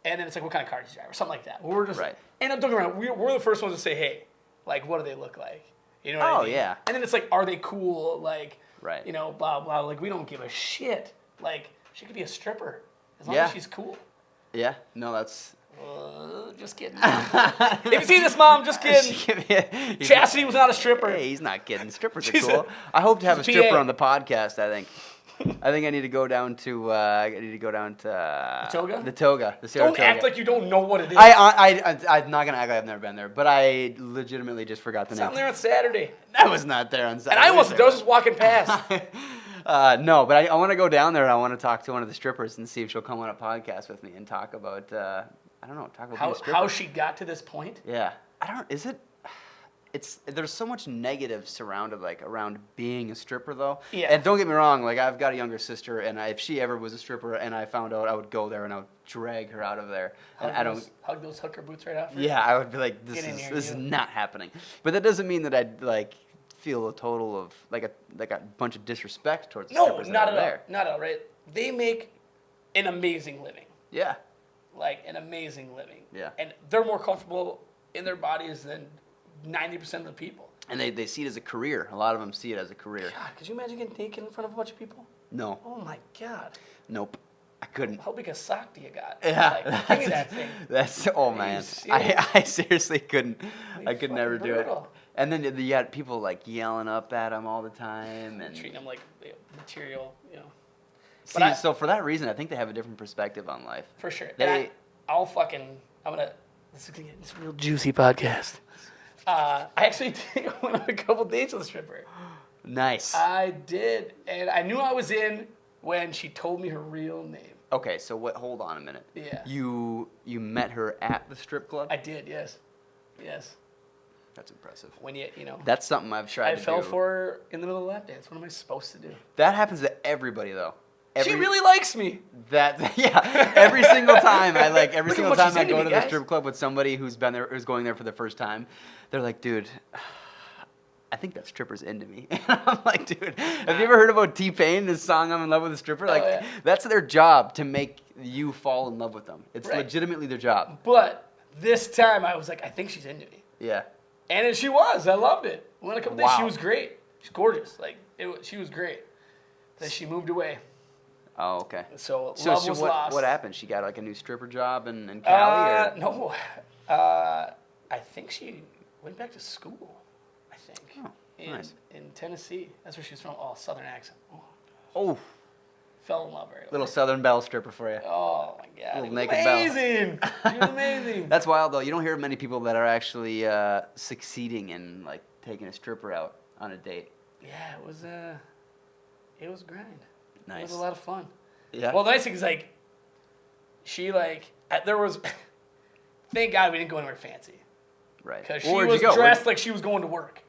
Speaker 1: And then it's like, what kind of car does he drive? Or something like that. We're just,
Speaker 2: Right.
Speaker 1: and don't get me wrong, we're the first ones to say, hey, like, what do they look like? You know what I mean?
Speaker 2: Yeah.
Speaker 1: And then it's like, are they cool? Like,
Speaker 2: Right.
Speaker 1: you know, blah, blah. Like, we don't give a shit. Like, she could be a stripper as long
Speaker 2: Yeah.
Speaker 1: as she's cool.
Speaker 2: Yeah. No, that's.
Speaker 1: Just kidding. If you see this, Mom, just kidding.
Speaker 2: He's
Speaker 1: Chastity was not a stripper.
Speaker 2: Hey, he's not kidding. Strippers are
Speaker 1: She's
Speaker 2: cool. I hope to have a
Speaker 1: she's a
Speaker 2: stripper
Speaker 1: PA.
Speaker 2: on the podcast. I think I need to go down to.
Speaker 1: Toga?
Speaker 2: The Toga. The Saratoga.
Speaker 1: Don't act like you don't know what it is.
Speaker 2: I'm not gonna act like I've never been there, but I legitimately just forgot the
Speaker 1: It's
Speaker 2: name.
Speaker 1: on there on Saturday.
Speaker 2: I was not there on Saturday.
Speaker 1: And I wasn't. I was just walking past.
Speaker 2: No, but I want to go down there and I want to talk to one of the strippers and see if she'll come on a podcast with me and talk about. I don't know. Talk about being a stripper.
Speaker 1: How she got to this point?
Speaker 2: Yeah. Is it? There's so much negative surrounded around being a stripper though.
Speaker 1: Yeah.
Speaker 2: And don't get me wrong, like I've got a younger sister, and if she ever was a stripper and I found out, I would go there and I would drag her out of there. And
Speaker 1: Hug those hooker boots right off.
Speaker 2: Yeah, I would be like,
Speaker 1: Get in here,
Speaker 2: this is
Speaker 1: you.
Speaker 2: not happening. But that doesn't mean that I'd like feel a total of like a bunch of disrespect towards the
Speaker 1: No,
Speaker 2: strippers
Speaker 1: not
Speaker 2: that
Speaker 1: at
Speaker 2: are
Speaker 1: all.
Speaker 2: there.
Speaker 1: Not at all. Right? They make an amazing living.
Speaker 2: Yeah.
Speaker 1: Like an amazing living.
Speaker 2: Yeah.
Speaker 1: And they're more comfortable in their bodies than 90% of the people.
Speaker 2: And they see it as a career. A lot of them see it as a career.
Speaker 1: God, could you imagine getting naked in front of a bunch of people?
Speaker 2: No.
Speaker 1: Oh my God.
Speaker 2: Nope. I couldn't.
Speaker 1: How big a sock do you got?
Speaker 2: Yeah.
Speaker 1: Like, give me that thing.
Speaker 2: That's oh
Speaker 1: Are
Speaker 2: man.
Speaker 1: you serious?
Speaker 2: I seriously couldn't. I could
Speaker 1: fucking
Speaker 2: never do it.
Speaker 1: brutal.
Speaker 2: And then you had people like yelling up at them all the time and
Speaker 1: Treating them like material, you know.
Speaker 2: see, so for that reason I think they have a different perspective on life.
Speaker 1: For sure.
Speaker 2: They-
Speaker 1: This is gonna get this real juicy podcast. I actually went on a couple dates with a stripper.
Speaker 2: Nice.
Speaker 1: I did, and I knew I was in when she told me her real name.
Speaker 2: Okay, so hold on a minute.
Speaker 1: Yeah.
Speaker 2: You met her at the strip club?
Speaker 1: I did, yes. Yes.
Speaker 2: That's impressive.
Speaker 1: When you know.
Speaker 2: That's something I've tried
Speaker 1: I
Speaker 2: to
Speaker 1: fell
Speaker 2: do.
Speaker 1: for her in the middle of the lap dance. What am I supposed to do?
Speaker 2: That happens to everybody though.
Speaker 1: She really likes me.
Speaker 2: Yeah. Every single time every
Speaker 1: Look at
Speaker 2: single
Speaker 1: what
Speaker 2: time
Speaker 1: she's
Speaker 2: I
Speaker 1: into
Speaker 2: go
Speaker 1: me,
Speaker 2: to the
Speaker 1: guys.
Speaker 2: strip club with somebody who's going there for the first time, they're like, dude, I think that stripper's into me. And I'm like, dude, have you ever heard about T-Pain, his song "I'm in Love with a Stripper"? Like,
Speaker 1: yeah.
Speaker 2: that's their job to make you fall in love with them. It's
Speaker 1: Right.
Speaker 2: legitimately their job.
Speaker 1: But this time I was like, I think she's into me.
Speaker 2: Yeah.
Speaker 1: And then she was. I loved it. We went a couple days. She
Speaker 2: Wow.
Speaker 1: was great. She's gorgeous. She was great. Then she moved away.
Speaker 2: Oh, okay.
Speaker 1: So,
Speaker 2: So,
Speaker 1: love was lost.
Speaker 2: what happened? She got like a new stripper job in Cali? Or?
Speaker 1: No. I think she went back to school, I think.
Speaker 2: Oh, nice.
Speaker 1: In Tennessee. That's where she was from. Oh, southern accent. Oh,
Speaker 2: Oh,
Speaker 1: fell in love right away.
Speaker 2: little Southern Belle stripper for you.
Speaker 1: Oh, my God.
Speaker 2: Little
Speaker 1: It was
Speaker 2: naked belle.
Speaker 1: amazing. She was amazing.
Speaker 2: That's wild though. You don't hear many people that are actually succeeding in like taking a stripper out on a date.
Speaker 1: Yeah, it was grind. It
Speaker 2: Nice.
Speaker 1: was a lot of fun.
Speaker 2: Yeah.
Speaker 1: Well, the nice thing is, there was, thank God we didn't go anywhere fancy.
Speaker 2: right.
Speaker 1: Because
Speaker 2: Well,
Speaker 1: she
Speaker 2: where'd
Speaker 1: was
Speaker 2: you go?
Speaker 1: dressed like she was going to work.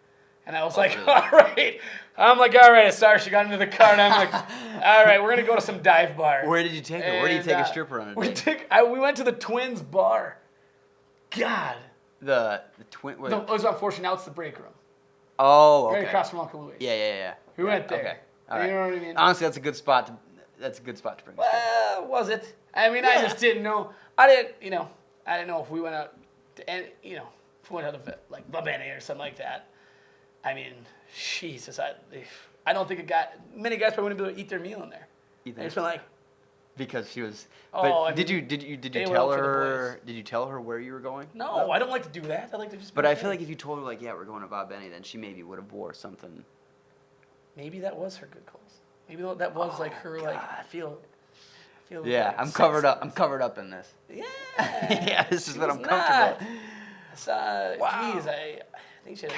Speaker 1: And I was like,
Speaker 2: really?
Speaker 1: all right. I'm like, all right, sorry. She got into the car, and I'm like, all right, we're going to go to some dive bar.
Speaker 2: Where did you take her? Where do you
Speaker 1: And,
Speaker 2: take a stripper on a date?
Speaker 1: We went to the Twins bar. God.
Speaker 2: The twin. Wait.
Speaker 1: No, it was unfortunate. Now it's the break room.
Speaker 2: Oh, okay.
Speaker 1: Right across from Uncle Louis.
Speaker 2: Yeah.
Speaker 1: We went there.
Speaker 2: Okay. All
Speaker 1: You
Speaker 2: right.
Speaker 1: know what I mean?
Speaker 2: Honestly, that's a good spot to bring. A stripper.
Speaker 1: Well, was it? I mean, I just didn't know. I didn't know if we went out to, and if we went out to like La Bene or something like that. I mean, Jesus, I don't think many guys probably wouldn't be able to eat their meal in there.
Speaker 2: You
Speaker 1: They
Speaker 2: think?
Speaker 1: just been like,
Speaker 2: Because she was.
Speaker 1: Oh,
Speaker 2: But
Speaker 1: I
Speaker 2: did
Speaker 1: mean,
Speaker 2: you
Speaker 1: they went
Speaker 2: tell
Speaker 1: out for the
Speaker 2: her?
Speaker 1: boys.
Speaker 2: Did you tell her where you were going?
Speaker 1: no, I don't like to do that. I like to just.
Speaker 2: But
Speaker 1: be
Speaker 2: I
Speaker 1: okay.
Speaker 2: feel like if you told her like, yeah, we're going to Bob Benny, then she maybe would have wore something.
Speaker 1: maybe that was her good clothes. Maybe that was like her I feel.
Speaker 2: Yeah,
Speaker 1: like,
Speaker 2: I'm covered up.
Speaker 1: sexy.
Speaker 2: I'm covered up in this.
Speaker 1: Yeah.
Speaker 2: Yeah, this is
Speaker 1: she
Speaker 2: what
Speaker 1: was
Speaker 2: I'm comfortable.
Speaker 1: not.
Speaker 2: Wow.
Speaker 1: Geez, I think she had.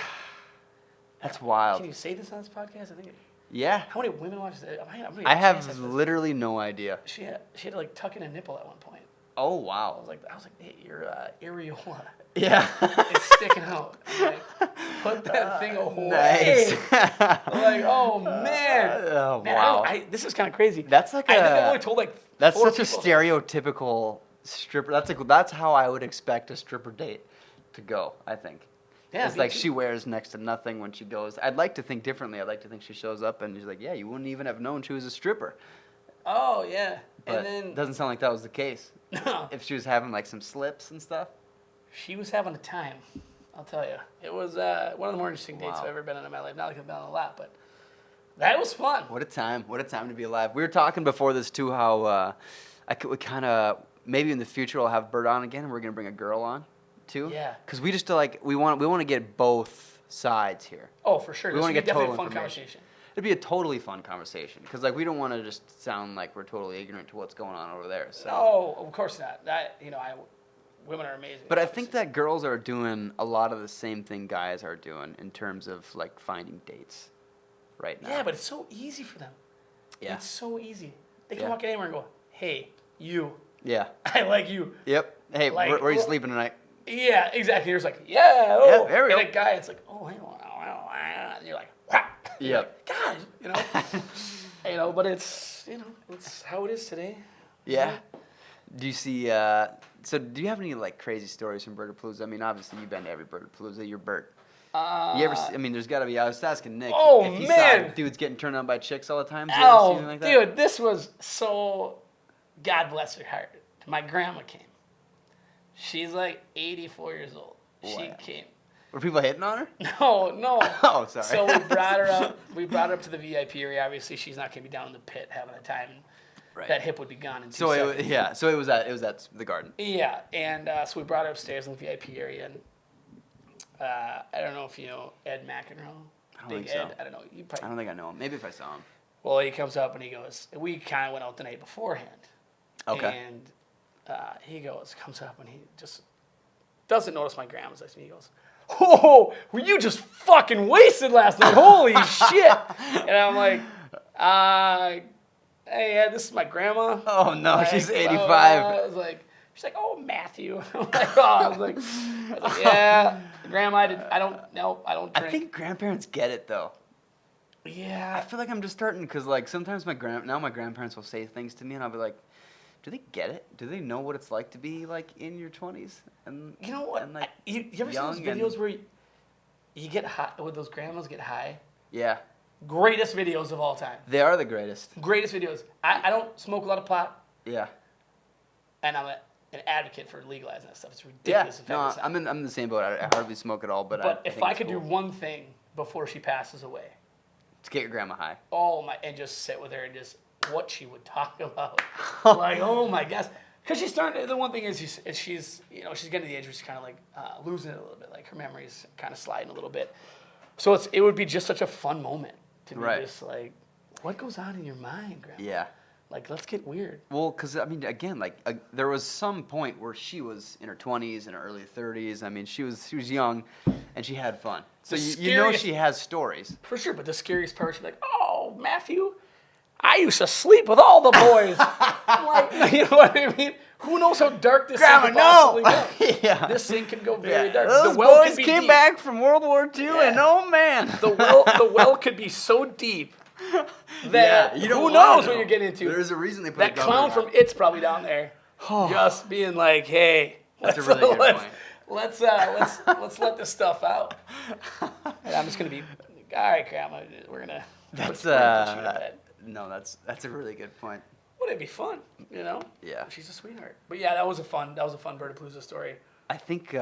Speaker 2: That's
Speaker 1: Can
Speaker 2: wild.
Speaker 1: you say this on this podcast? I think.
Speaker 2: Yeah.
Speaker 1: How many women watch this?
Speaker 2: I have literally no idea.
Speaker 1: She had to like tuck in a nipple at one point.
Speaker 2: Oh
Speaker 1: I
Speaker 2: wow.
Speaker 1: was like, hey, your areola
Speaker 2: Yeah.
Speaker 1: is sticking out. I'm like, put that thing away.
Speaker 2: Nice.
Speaker 1: I'm like, oh man.
Speaker 2: Oh,
Speaker 1: Man,
Speaker 2: wow.
Speaker 1: This is kind of crazy.
Speaker 2: That's like
Speaker 1: I think I've
Speaker 2: a-
Speaker 1: only told like
Speaker 2: That's
Speaker 1: 4
Speaker 2: such a
Speaker 1: people.
Speaker 2: stereotypical stripper. That's how I would expect a stripper date to go, I think.
Speaker 1: Yeah,
Speaker 2: It's
Speaker 1: me
Speaker 2: like
Speaker 1: too.
Speaker 2: she wears next to nothing when she goes. I'd like to think differently. I'd like to think she shows up and she's like, yeah, you wouldn't even have known she was a stripper.
Speaker 1: Oh yeah,
Speaker 2: But
Speaker 1: and
Speaker 2: it
Speaker 1: then
Speaker 2: doesn't sound like that was the case.
Speaker 1: no,
Speaker 2: If she was having like some slips and stuff.
Speaker 1: she was having a time. I'll tell you, it was one of the more interesting dates
Speaker 2: Wow.
Speaker 1: I've ever been on in my life. Not like I've been on a lot, but that was fun.
Speaker 2: What a time. What a time to be alive. We were talking before this too how we kind of maybe in the future we'll have Bert on again and we're going to bring a girl on too.
Speaker 1: Yeah.
Speaker 2: Cuz we just we want to get both sides here.
Speaker 1: Oh, for sure.
Speaker 2: We
Speaker 1: This
Speaker 2: wanna
Speaker 1: would be
Speaker 2: get
Speaker 1: definitely
Speaker 2: total
Speaker 1: a fun
Speaker 2: information.
Speaker 1: conversation.
Speaker 2: It'd be a totally fun conversation because like we don't want to just sound like we're totally ignorant to what's going on over there. So.
Speaker 1: No, of course not. Women are amazing.
Speaker 2: But I think that girls are doing a lot of the same thing guys are doing in terms of like finding dates right now.
Speaker 1: Yeah, but it's so easy for them.
Speaker 2: Yeah.
Speaker 1: It's so easy. They can
Speaker 2: Yeah.
Speaker 1: walk in anywhere and go, "Hey, you,
Speaker 2: Yeah.
Speaker 1: I like you."
Speaker 2: Yep. Hey,
Speaker 1: Like,
Speaker 2: where are you
Speaker 1: well-
Speaker 2: sleeping tonight?
Speaker 1: Yeah, exactly. You're just like, "Yeah, oh."
Speaker 2: Yeah, there we
Speaker 1: and
Speaker 2: go.
Speaker 1: a guy, it's like, "Oh, hang on," and you're like, "Whack." You're
Speaker 2: Yep.
Speaker 1: like, God, but it's it's how it is today.
Speaker 2: Yeah. Do you see? So, do you have any like crazy stories from Bert of Bertapalooza? I mean, obviously you've been to every Bert of Bertapalooza. You're Bert. You ever? I mean, there's got to be. I was asking Nick
Speaker 1: Oh,
Speaker 2: if he
Speaker 1: man.
Speaker 2: saw dudes getting turned on by chicks all the time. Did you ever see
Speaker 1: Oh,
Speaker 2: anything like that?
Speaker 1: dude, this was so. God bless her heart. My grandma came. She's like 84 years old. She
Speaker 2: Wow.
Speaker 1: came.
Speaker 2: Were people hitting on her?
Speaker 1: No.
Speaker 2: Oh, sorry.
Speaker 1: So we brought her up. We brought her up to the VIP area. Obviously, she's not gonna be down in the pit having a time.
Speaker 2: Right.
Speaker 1: That hip would be gone in 2
Speaker 2: So
Speaker 1: seconds.
Speaker 2: So it was at the garden.
Speaker 1: Yeah, and so we brought her upstairs in the VIP area, and I don't know if you know Ed McEnroe.
Speaker 2: I don't
Speaker 1: Big
Speaker 2: think so.
Speaker 1: Ed. I don't know. You
Speaker 2: I
Speaker 1: probably.
Speaker 2: don't think I know him. Maybe if I saw him.
Speaker 1: Well, he comes up and he goes. We kind of went out the night beforehand.
Speaker 2: Okay.
Speaker 1: And he comes up and he just doesn't notice my grandma's next to me. He goes, "Oh, were you just fucking wasted last night? Holy shit!" And I'm like, "Hey, yeah, this is my grandma."
Speaker 2: Oh no,
Speaker 1: Like,
Speaker 2: she's
Speaker 1: oh,
Speaker 2: 85.
Speaker 1: I was like, she's like, "Oh, Matthew." I'm like, oh, I was like, "Yeah, grandma, I don't
Speaker 2: I
Speaker 1: drink."
Speaker 2: think grandparents get it though. I
Speaker 1: Yeah,
Speaker 2: feel like I'm just starting because like sometimes my grandparents will say things to me and I'll be like, do they get it? Do they know what it's like to be like in your 20s? And
Speaker 1: you know what?
Speaker 2: And, like,
Speaker 1: you ever see those
Speaker 2: young and-
Speaker 1: videos where you get high, where those grandmas get high?
Speaker 2: yeah,
Speaker 1: Greatest videos of all time.
Speaker 2: they are the greatest.
Speaker 1: Greatest videos. I don't smoke a lot of pot,
Speaker 2: Yeah.
Speaker 1: and I'm an advocate for legalizing that stuff. It's
Speaker 2: Yeah.
Speaker 1: ridiculous. in
Speaker 2: No,
Speaker 1: fact, it's not.
Speaker 2: I'm in the same boat. I hardly smoke at all, but
Speaker 1: But
Speaker 2: I
Speaker 1: if
Speaker 2: think
Speaker 1: I
Speaker 2: it's
Speaker 1: could do
Speaker 2: cool.
Speaker 1: one thing before she passes away,
Speaker 2: to get your grandma high.
Speaker 1: oh my, and just sit with her and just what she would talk about, like oh my gosh, because she's starting. The one thing is she's she's getting to the age where she's kind of like losing it a little bit, like her memory's kind of sliding a little bit. So it would be just such a fun moment to be
Speaker 2: Right.
Speaker 1: just like, what goes on in your mind, grandma?
Speaker 2: Yeah.
Speaker 1: Like let's get weird.
Speaker 2: Well, because I mean, again, like there was some point where she was in her 20s and her early 30s. I mean, she was young, and she had fun. So
Speaker 1: The
Speaker 2: you know
Speaker 1: scariest-
Speaker 2: she has stories.
Speaker 1: For sure, but the scariest part, she'd be like, "Oh, Matthew, I used to sleep with all the boys." I'm like, you know what I mean? Who knows how dark this
Speaker 2: Grandma,
Speaker 1: thing could possibly
Speaker 2: no!
Speaker 1: go?
Speaker 2: Yeah.
Speaker 1: This thing can go very
Speaker 2: Yeah.
Speaker 1: dark.
Speaker 2: Those
Speaker 1: the well
Speaker 2: boys
Speaker 1: could be
Speaker 2: came
Speaker 1: deep.
Speaker 2: back from World War II, and
Speaker 1: Yeah.
Speaker 2: oh man,
Speaker 1: The well could be so deep that
Speaker 2: you don't
Speaker 1: who
Speaker 2: wanna
Speaker 1: knows
Speaker 2: know.
Speaker 1: what you're getting into.
Speaker 2: There's a reason they put
Speaker 1: that
Speaker 2: a
Speaker 1: clown
Speaker 2: governor
Speaker 1: from
Speaker 2: on.
Speaker 1: It's probably down there, just being like, "Hey,
Speaker 2: That's a really good point.
Speaker 1: let's let this stuff out." And I'm just gonna be, all right, Grandma. We're gonna
Speaker 2: That's
Speaker 1: put you to bed.
Speaker 2: no, that's a really good point.
Speaker 1: Wouldn't it be fun? You know?
Speaker 2: Yeah.
Speaker 1: She's a sweetheart. But yeah, that was a fun Bertapalooza story.
Speaker 2: I think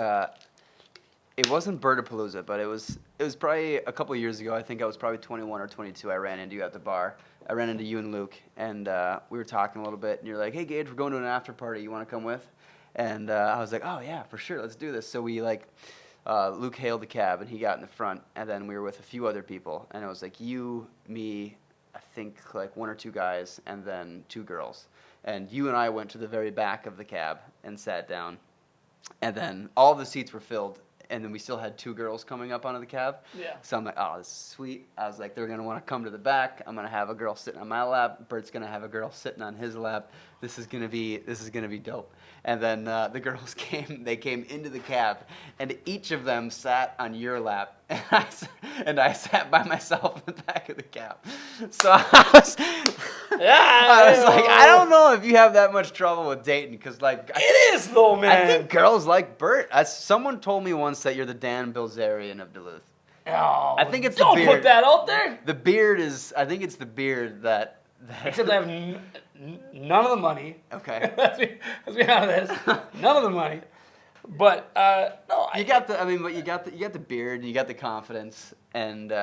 Speaker 2: it wasn't Bertapalooza, but it was probably a couple years ago. I think I was probably 21 or 22. I ran into you at the bar. I ran into you and Luke, and we were talking a little bit. And you're like, "Hey, Gage, we're going to an after party. You want to come with?" And I was like, "Oh yeah, for sure. Let's do this." So we Luke hailed the cab, and he got in the front, and then we were with a few other people, and it was like you, me, I think like one or two guys, and then two girls. And you and I went to the very back of the cab and sat down. And then all the seats were filled, and then we still had two girls coming up onto the cab.
Speaker 1: Yeah.
Speaker 2: So I'm like, oh, this is sweet. I was like, they're going to want to come to the back. I'm going to have a girl sitting on my lap. Bert's going to have a girl sitting on his lap. This is going to be dope. And then the girls came into the cab, and each of them sat on your lap and I sat by myself in the back of the cab. So I was like, I don't know if you have that much trouble with dating, because like
Speaker 1: It is though, man.
Speaker 2: I think girls like Bert. Someone told me once that you're the Dan Bilzerian of Duluth.
Speaker 1: Oh,
Speaker 2: I think it's the
Speaker 1: don't
Speaker 2: beard.
Speaker 1: put that out there.
Speaker 2: The beard is. I think it's the beard that.
Speaker 1: Except I have none of the money.
Speaker 2: Okay.
Speaker 1: let's be honest. None of the money. But no,
Speaker 2: You got the. I mean, but you got the beard. You got the confidence, and.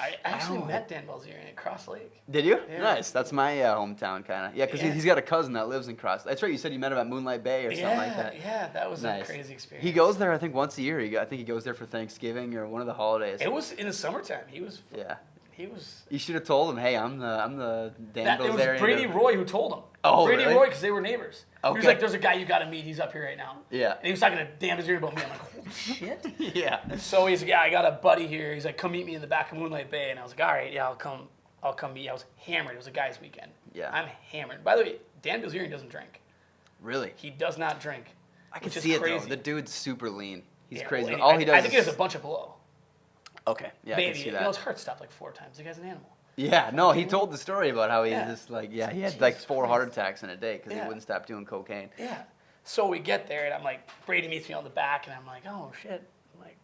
Speaker 1: I actually met Dan Bilzerian at Cross Lake.
Speaker 2: Did you?
Speaker 1: Yeah.
Speaker 2: Nice. That's my hometown, kind of. Yeah, because
Speaker 1: Yeah.
Speaker 2: he's got a cousin that lives in Cross. That's right. You said you met him at Moonlight Bay or something like that.
Speaker 1: Yeah, that was
Speaker 2: Nice.
Speaker 1: a crazy experience.
Speaker 2: He goes there, I think, once a year. I think he goes there for Thanksgiving or one of the holidays.
Speaker 1: It was in the summertime. He was.
Speaker 2: You should have told him, hey, I'm the Dan
Speaker 1: It was
Speaker 2: Bilzerian.
Speaker 1: Brady Roy who told him.
Speaker 2: Oh,
Speaker 1: Brady
Speaker 2: really?
Speaker 1: Roy, because they were neighbors. He was
Speaker 2: Okay.
Speaker 1: like, "There's a guy you got to meet. He's up here right now."
Speaker 2: Yeah.
Speaker 1: And he was talking to Dan Bilzerian about me. I'm like, "Holy shit!"
Speaker 2: Yeah.
Speaker 1: So he's like, "Yeah, I got a buddy here." He's like, "Come meet me in the back of Moonlight Bay." And I was like, "All right, yeah, I'll come meet." I was hammered. It was a guy's weekend.
Speaker 2: Yeah.
Speaker 1: I'm hammered. By the way, Dan Bilzerian doesn't drink.
Speaker 2: Really?
Speaker 1: He does not drink.
Speaker 2: I can
Speaker 1: which is
Speaker 2: see it,
Speaker 1: crazy.
Speaker 2: though. The dude's super lean. He's
Speaker 1: Yeah,
Speaker 2: crazy.
Speaker 1: well,
Speaker 2: All he does
Speaker 1: I think he
Speaker 2: is...
Speaker 1: has a bunch of blow.
Speaker 2: Okay. Yeah, I
Speaker 1: Baby,
Speaker 2: can see
Speaker 1: you
Speaker 2: that.
Speaker 1: know, his heart stopped like 4 times. The guy's an animal.
Speaker 2: Yeah, no, he told the story about how he
Speaker 1: Yeah.
Speaker 2: just like, he had like
Speaker 1: Jesus
Speaker 2: 4 heart
Speaker 1: Christ.
Speaker 2: attacks in a day because he
Speaker 1: Yeah.
Speaker 2: wouldn't stop doing cocaine.
Speaker 1: Yeah. So we get there, and I'm like, Brady meets me on the back, and I'm like, oh shit. I'm like,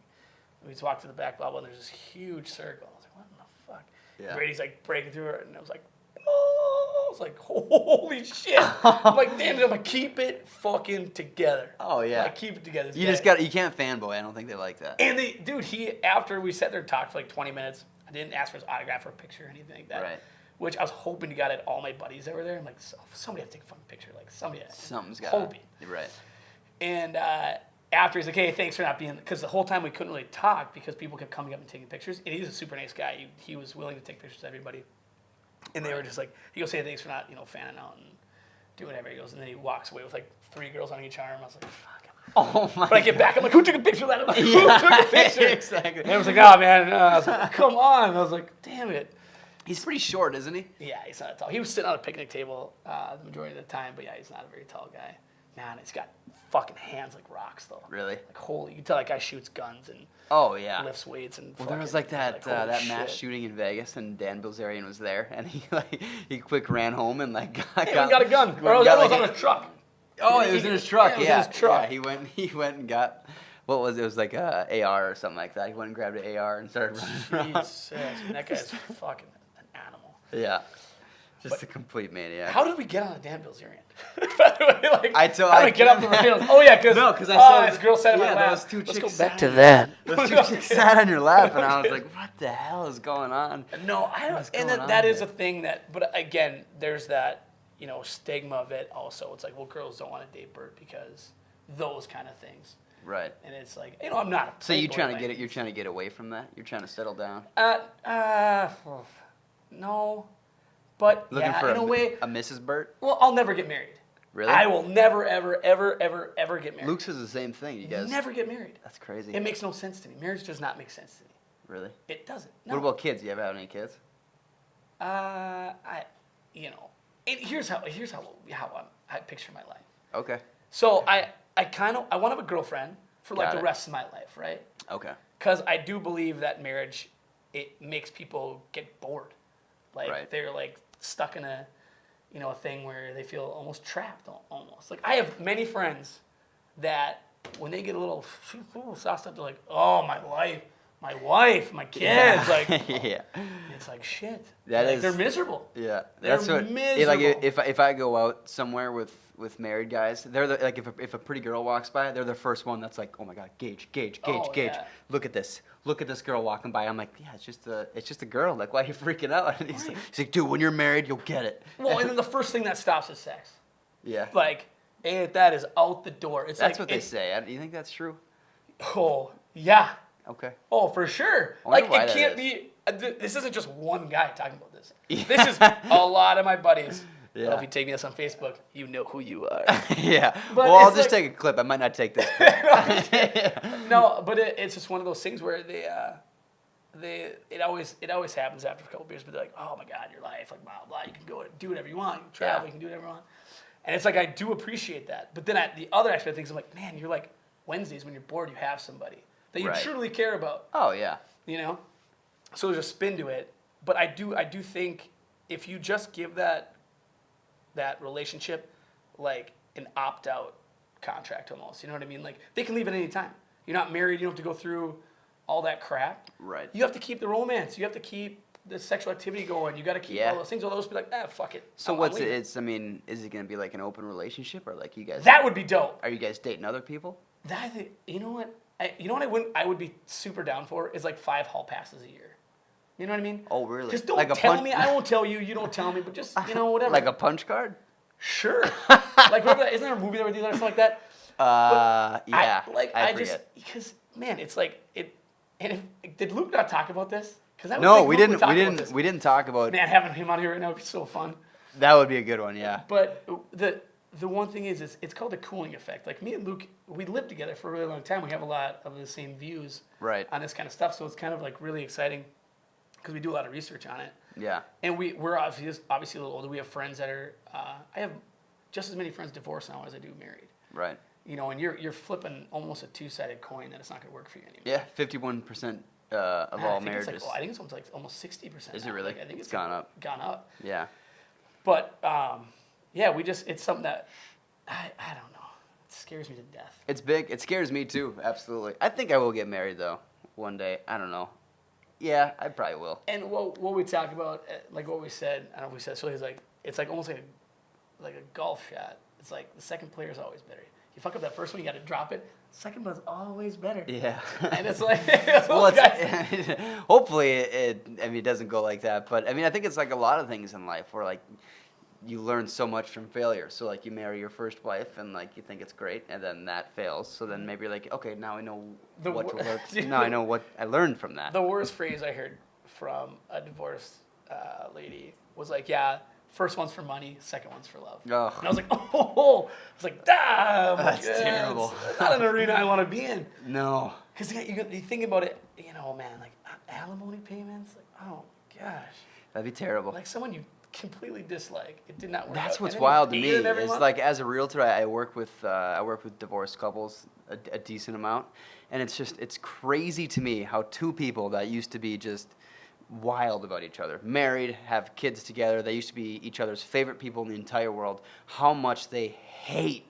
Speaker 1: we just walk to the back, blah, blah, and there's this huge circle. I was like, what in the fuck?
Speaker 2: Yeah.
Speaker 1: Brady's like breaking through it, and I was like, oh, I was like, holy shit. I'm like, damn it, I'm like, keep it fucking together.
Speaker 2: Oh, yeah.
Speaker 1: Like, keep it together. This
Speaker 2: You
Speaker 1: guy-
Speaker 2: just got, you can't fanboy. I don't think they like that.
Speaker 1: And after we sat there and talked for like 20 minutes, I didn't ask for his autograph or a picture or anything like that.
Speaker 2: Right.
Speaker 1: Which I was hoping to get at all my buddies that were there. I'm like, somebody had to take a fucking picture. Like, somebody had.
Speaker 2: Something's got
Speaker 1: Hoping.
Speaker 2: You're right.
Speaker 1: And after he's like, hey, thanks for not being, because the whole time we couldn't really talk because people kept coming up and taking pictures. And he's a super nice guy. He was willing to take pictures of everybody. And they were just like, he goes, hey, thanks for not, fanning out and do whatever. He goes, and then he walks away with like 3 girls on each arm. I was like, fuck.
Speaker 2: Oh, my
Speaker 1: But I get back, I'm like, who took a picture of that? I'm like, who
Speaker 2: Yeah,
Speaker 1: took a picture?
Speaker 2: exactly.
Speaker 1: And I was like, oh, man. I was like, come on. I was like, damn it.
Speaker 2: He's pretty short, isn't he?
Speaker 1: Yeah, he's not tall. He was sitting on a picnic table the majority of the time, but yeah, he's not a very tall guy. Man, he's got fucking hands like rocks, though.
Speaker 2: Really?
Speaker 1: Like, holy, you can tell that guy shoots guns and
Speaker 2: Oh, yeah.
Speaker 1: lifts weights and
Speaker 2: Well, there was
Speaker 1: fucking-
Speaker 2: like that
Speaker 1: holy
Speaker 2: that mass
Speaker 1: shit.
Speaker 2: shooting in Vegas, and Dan Bilzerian was there, and he quick ran home and like got,
Speaker 1: Yeah, he got a gun. Or it was on his truck.
Speaker 2: Oh,
Speaker 1: He-
Speaker 2: it was
Speaker 1: he-
Speaker 2: in his truck.
Speaker 1: yeah, it was
Speaker 2: Yeah,
Speaker 1: in his truck.
Speaker 2: Yeah, he went and got what was it? It was like a AR or something like that. He went and grabbed an AR and started running around.
Speaker 1: Jesus, man, that guy's fucking an animal.
Speaker 2: Yeah, just a complete maniac.
Speaker 1: How did we get on a Dan Bilzerian? By the way, like,
Speaker 2: I told-
Speaker 1: how did
Speaker 2: I
Speaker 1: we get up the
Speaker 2: couldn't-
Speaker 1: rails? Oh yeah, because
Speaker 2: No, 'cause I said-
Speaker 1: this girl sat in my
Speaker 2: yeah,
Speaker 1: lap.
Speaker 2: those 2
Speaker 1: Let's
Speaker 2: chicks
Speaker 1: go back
Speaker 2: sat-
Speaker 1: to that.
Speaker 2: Those 2 chicks sat on your lap, and I was like, "What the hell is going on?"
Speaker 1: No, I
Speaker 2: What's
Speaker 1: don't. And
Speaker 2: going
Speaker 1: that
Speaker 2: on
Speaker 1: is
Speaker 2: there?
Speaker 1: a thing that. But again, there's that stigma of it. Also, it's like, well, girls don't want to date Bert because those kind of things.
Speaker 2: Right.
Speaker 1: And it's like, I'm not. A
Speaker 2: So you
Speaker 1: playboy
Speaker 2: trying to
Speaker 1: by
Speaker 2: get it?
Speaker 1: any
Speaker 2: You're trying to get away from that. You're trying to settle down.
Speaker 1: No, but
Speaker 2: Looking
Speaker 1: yeah,
Speaker 2: for
Speaker 1: in a way.
Speaker 2: a Mrs. Bert.
Speaker 1: Well, I'll never get married.
Speaker 2: Really?
Speaker 1: I will never, ever, ever, ever, ever get married.
Speaker 2: Luke says the same thing. You guys.
Speaker 1: Never get married.
Speaker 2: That's crazy.
Speaker 1: It makes no sense to me. Marriage does not make sense to me.
Speaker 2: Really?
Speaker 1: It doesn't. No.
Speaker 2: What about kids? You ever have any kids?
Speaker 1: And here's how I picture my life.
Speaker 2: Okay.
Speaker 1: So I want to have a girlfriend for like
Speaker 2: Got
Speaker 1: the
Speaker 2: it.
Speaker 1: rest of my life, right?
Speaker 2: Okay.
Speaker 1: Because I do believe that marriage, it makes people get bored. Like
Speaker 2: Right.
Speaker 1: they're like stuck in a thing where they feel almost trapped almost. Like I have many friends that when they get a little sauced up, they're like, oh, my wife, my kids. Like,
Speaker 2: yeah.
Speaker 1: it's like shit.
Speaker 2: That
Speaker 1: like,
Speaker 2: is-
Speaker 1: they're miserable.
Speaker 2: Yeah.
Speaker 1: They're
Speaker 2: That's what.
Speaker 1: miserable.
Speaker 2: Like if I go out somewhere with married guys, they're like if a pretty girl walks by, they're the first one that's like, oh my god, Gage.
Speaker 1: Oh,
Speaker 2: Gage.
Speaker 1: yeah.
Speaker 2: Look at this girl walking by. I'm like, yeah, it's just a girl. Like, why are you freaking out? And he's like, dude, when you're married, you'll get it.
Speaker 1: Well, and then the first thing that stops is sex.
Speaker 2: Yeah.
Speaker 1: Like, that is out the door. It's
Speaker 2: That's
Speaker 1: like
Speaker 2: what they say. Do you think that's true?
Speaker 1: Oh, yeah.
Speaker 2: Okay.
Speaker 1: Oh, for sure.
Speaker 2: I wonder
Speaker 1: Like,
Speaker 2: why
Speaker 1: it
Speaker 2: that
Speaker 1: can't
Speaker 2: is.
Speaker 1: be. This isn't just one guy talking about this.
Speaker 2: Yeah.
Speaker 1: This is a lot of my buddies.
Speaker 2: Yeah.
Speaker 1: Well, if you take me this on Facebook, you know who you are.
Speaker 2: Yeah.
Speaker 1: But
Speaker 2: Well, I'll
Speaker 1: it's
Speaker 2: just
Speaker 1: like-
Speaker 2: take a clip. I might not take this clip.
Speaker 1: No, but it's just one of those things where it always happens after a couple beers, but they're like, oh my God, your life, like blah blah, you can go do whatever you want, you can travel,
Speaker 2: Yeah.
Speaker 1: you can do whatever you want, and it's like I do appreciate that, but then the other aspect of things, I'm like, man, you're like Wednesdays when you're bored, you have somebody that you
Speaker 2: Right.
Speaker 1: truly care about,
Speaker 2: Oh yeah.
Speaker 1: you know? So there's a spin to it. But I do think if you just give that relationship like an opt-out contract almost, you know what I mean? Like they can leave at any time. You're not married, you don't have to go through all that crap.
Speaker 2: Right.
Speaker 1: You have to keep the romance. You have to keep the sexual activity going. You got to keep all those things. All those be like, fuck it.
Speaker 2: So
Speaker 1: I'm
Speaker 2: what's
Speaker 1: leaving.
Speaker 2: it's? I mean, is it gonna be like an open relationship or like you guys?
Speaker 1: That would be dope.
Speaker 2: Are you guys dating other people?
Speaker 1: You know what? I would be super down for is like 5 hall passes a year. You know what I mean?
Speaker 2: Oh, really?
Speaker 1: Just don't
Speaker 2: Like a
Speaker 1: tell
Speaker 2: punch-
Speaker 1: me. I won't tell you. You don't tell me. But just whatever.
Speaker 2: Like a punch card?
Speaker 1: Sure. Like remember that, isn't there a movie that we do that or something like that?
Speaker 2: Yeah.
Speaker 1: I
Speaker 2: forget.
Speaker 1: just because man, it's like it. And did Luke not talk about this? Because
Speaker 2: No, we didn't. We didn't talk about.
Speaker 1: Man, having him on here right now would be so fun.
Speaker 2: That would be a good one. Yeah.
Speaker 1: But the one thing is it's called the cooling effect. Like me and Luke, we lived together for a really long time. We have a lot of the same views
Speaker 2: Right.
Speaker 1: on this kind of stuff. So it's kind of like really exciting because we do a lot of research on it.
Speaker 2: Yeah.
Speaker 1: And we're obviously a little older. We have friends that are. I have just as many friends divorced now as I do married.
Speaker 2: Right.
Speaker 1: You know, and you're flipping almost a 2-sided coin that it's not going to work for you anymore.
Speaker 2: Yeah. 51% of all marriages.
Speaker 1: I think it's like almost 60%.
Speaker 2: Is it
Speaker 1: now.
Speaker 2: really?
Speaker 1: Like, I think
Speaker 2: It's gone up.
Speaker 1: Gone up.
Speaker 2: Yeah.
Speaker 1: But yeah, it's something that I don't know. It scares me to death.
Speaker 2: It's big. It scares me too. Absolutely. I think I will get married though one day. I don't know. Yeah, I probably will.
Speaker 1: And what we talk about, like what we said, I don't know if we said. So it's like almost like a golf shot. It's like the second player is always better. You fuck up that first one, you got to drop it. Second one's always better.
Speaker 2: Yeah.
Speaker 1: And it's like,
Speaker 2: well, hopefully it doesn't go like that. But I mean, I think it's like a lot of things in life where like you learn so much from failure. So like you marry your first wife and like you think it's great, and then that fails. So then maybe you're like, okay, now I know what to learn. Now I know what I learned from that.
Speaker 1: The worst phrase I heard from a divorced lady was like, yeah, first one's for money, second one's for love.
Speaker 2: Oh.
Speaker 1: And I was like, oh, I was like, damn.
Speaker 2: That's terrible.
Speaker 1: It's not an arena I want to be in.
Speaker 2: No.
Speaker 1: Because you think about it, man, like alimony payments, like, oh gosh.
Speaker 2: That'd be terrible.
Speaker 1: Like someone you completely dislike, it did not work
Speaker 2: That's
Speaker 1: out.
Speaker 2: what's
Speaker 1: And then you
Speaker 2: wild to
Speaker 1: pay
Speaker 2: me.
Speaker 1: it every
Speaker 2: Is
Speaker 1: month.
Speaker 2: like as a realtor, I work with divorced couples a decent amount, and it's crazy to me how two people that used to be just wild about each other, married, have kids together, they used to be each other's favorite people in the entire world, how much they hate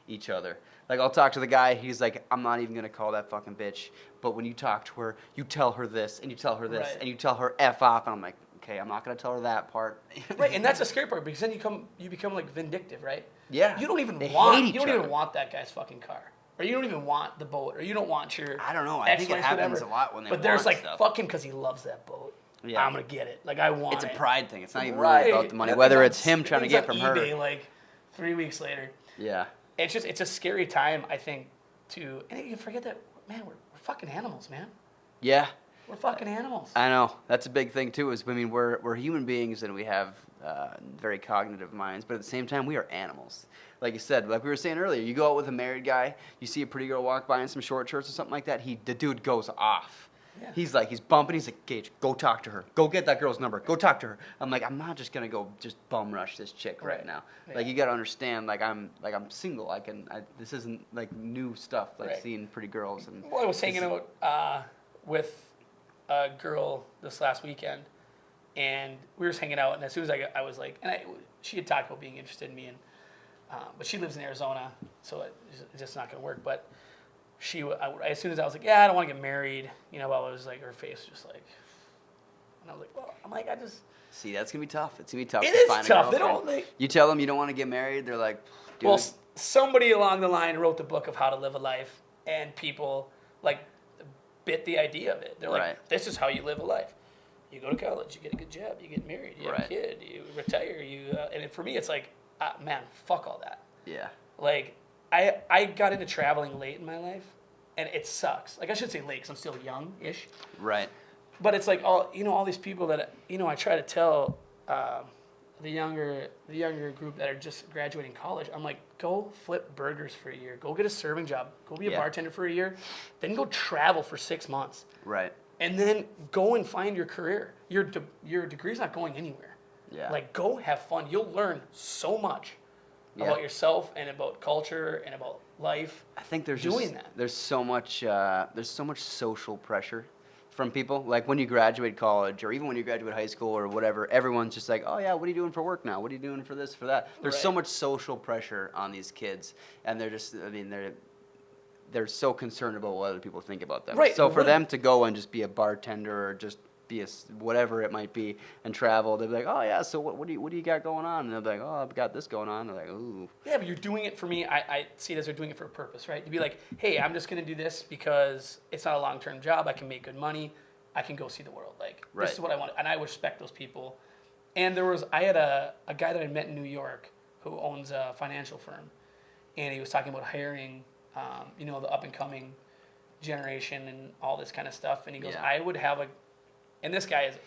Speaker 2: each other. Like I'll talk to the guy, he's like, I'm not even gonna call that fucking bitch, but when you talk to her, you tell her this and you tell her this
Speaker 1: Right.
Speaker 2: and you tell her F off, and I'm like, okay, I'm not gonna tell her that part.
Speaker 1: Right, and that's a scary part because then you become like vindictive, right?
Speaker 2: Yeah.
Speaker 1: You don't even
Speaker 2: They
Speaker 1: want
Speaker 2: hate each
Speaker 1: you don't even
Speaker 2: other.
Speaker 1: want that guy's fucking car. Or you don't even want the boat, or you don't want your
Speaker 2: I don't know. I think it
Speaker 1: ex-wife,
Speaker 2: happens
Speaker 1: whatever.
Speaker 2: a lot when they
Speaker 1: But there's
Speaker 2: want
Speaker 1: like,
Speaker 2: stuff.
Speaker 1: fuck him because he loves that boat.
Speaker 2: Yeah.
Speaker 1: I'm gonna get it. Like I want
Speaker 2: It's a
Speaker 1: it.
Speaker 2: pride thing. It's not even
Speaker 1: Right.
Speaker 2: really about the money.
Speaker 1: That
Speaker 2: Whether
Speaker 1: thing's
Speaker 2: it's him
Speaker 1: on-
Speaker 2: trying to
Speaker 1: that
Speaker 2: get
Speaker 1: thing's
Speaker 2: from
Speaker 1: on
Speaker 2: her.
Speaker 1: eBay, like 3 weeks later.
Speaker 2: Yeah.
Speaker 1: It's a scary time, I think, and you forget that, man, we're fucking animals, man.
Speaker 2: Yeah.
Speaker 1: We're fucking animals.
Speaker 2: I know. That's a big thing too. We're human beings and we have very cognitive minds, but at the same time we are animals. Like you said, like we were saying earlier, you go out with a married guy, you see a pretty girl walk by in some short shorts or something like that, the dude goes off.
Speaker 1: Yeah.
Speaker 2: He's bumping. He's like, Gage, go talk to her. Go get that girl's number. Go talk to her. I'm like, I'm not just gonna go just bum rush this chick right now.
Speaker 1: Yeah.
Speaker 2: Like you gotta understand. I'm single. This isn't like new stuff. Like
Speaker 1: Right.
Speaker 2: seeing pretty girls and.
Speaker 1: Well, I was hanging out with a girl this last weekend, and we were just hanging out. And as soon as I was like, she had talked about being interested in me, and but she lives in Arizona, so it's just not gonna work. But as soon as I was like, yeah, I don't want to get married, I was like, her face was just like, and I was like, well, I just.
Speaker 2: See, that's gonna be tough. It's gonna be tough.
Speaker 1: It
Speaker 2: to
Speaker 1: is
Speaker 2: find
Speaker 1: tough.
Speaker 2: A
Speaker 1: They
Speaker 2: girlfriend.
Speaker 1: don't.
Speaker 2: You tell them you don't want to get married. They're like, dude.
Speaker 1: Well, somebody along the line wrote the book of how to live a life, and people bit the idea of it. They're like,
Speaker 2: Right.
Speaker 1: this is how you live a life. You go to college, you get a good job, you get married, you have a
Speaker 2: Right.
Speaker 1: kid, you retire, and for me, it's like, man, fuck all that.
Speaker 2: Yeah.
Speaker 1: Like, I got into traveling late in my life, and it sucks. Like, I should say late, because I'm still young-ish.
Speaker 2: Right.
Speaker 1: But it's like all these people that I try to tell the younger group that are just graduating college. I'm like, go flip burgers for a year. Go get a serving job. Go be a
Speaker 2: Yeah.
Speaker 1: bartender for a year. Then go travel for 6 months,
Speaker 2: Right.
Speaker 1: and then go and find your career. Your degree's not going anywhere.
Speaker 2: Yeah.
Speaker 1: Like, go have fun. You'll learn so much
Speaker 2: Yeah.
Speaker 1: about yourself and about culture and about life.
Speaker 2: I think there's
Speaker 1: doing
Speaker 2: just,
Speaker 1: that.
Speaker 2: there's so much social pressure from people? Like when you graduate college or even when you graduate high school or whatever, everyone's just like, oh yeah, what are you doing for work now? What are you doing for this, for that? There's so
Speaker 1: Right.
Speaker 2: much social pressure on these kids, and they're just, I mean, they're so concerned about what other people think about them.
Speaker 1: Right,
Speaker 2: So for
Speaker 1: what-
Speaker 2: them to go and just be a bartender or just be whatever it might be and travel, they'll be like, oh yeah, so what do you got going on? And they'll be like, oh, I've got this going on. They're like, ooh.
Speaker 1: Yeah, but you're doing it for me. I see it as they're doing it for a purpose, right? To be like, hey, I'm just going to do this because it's not a long-term job. I can make good money. I can go see the world. Like,
Speaker 2: Right.
Speaker 1: this is what I want. And I respect those people. And I had a guy that I met in New York who owns a financial firm. And he was talking about hiring, the up-and-coming generation and all this kind of stuff. And he goes,
Speaker 2: Yeah.
Speaker 1: I would have and this guy is a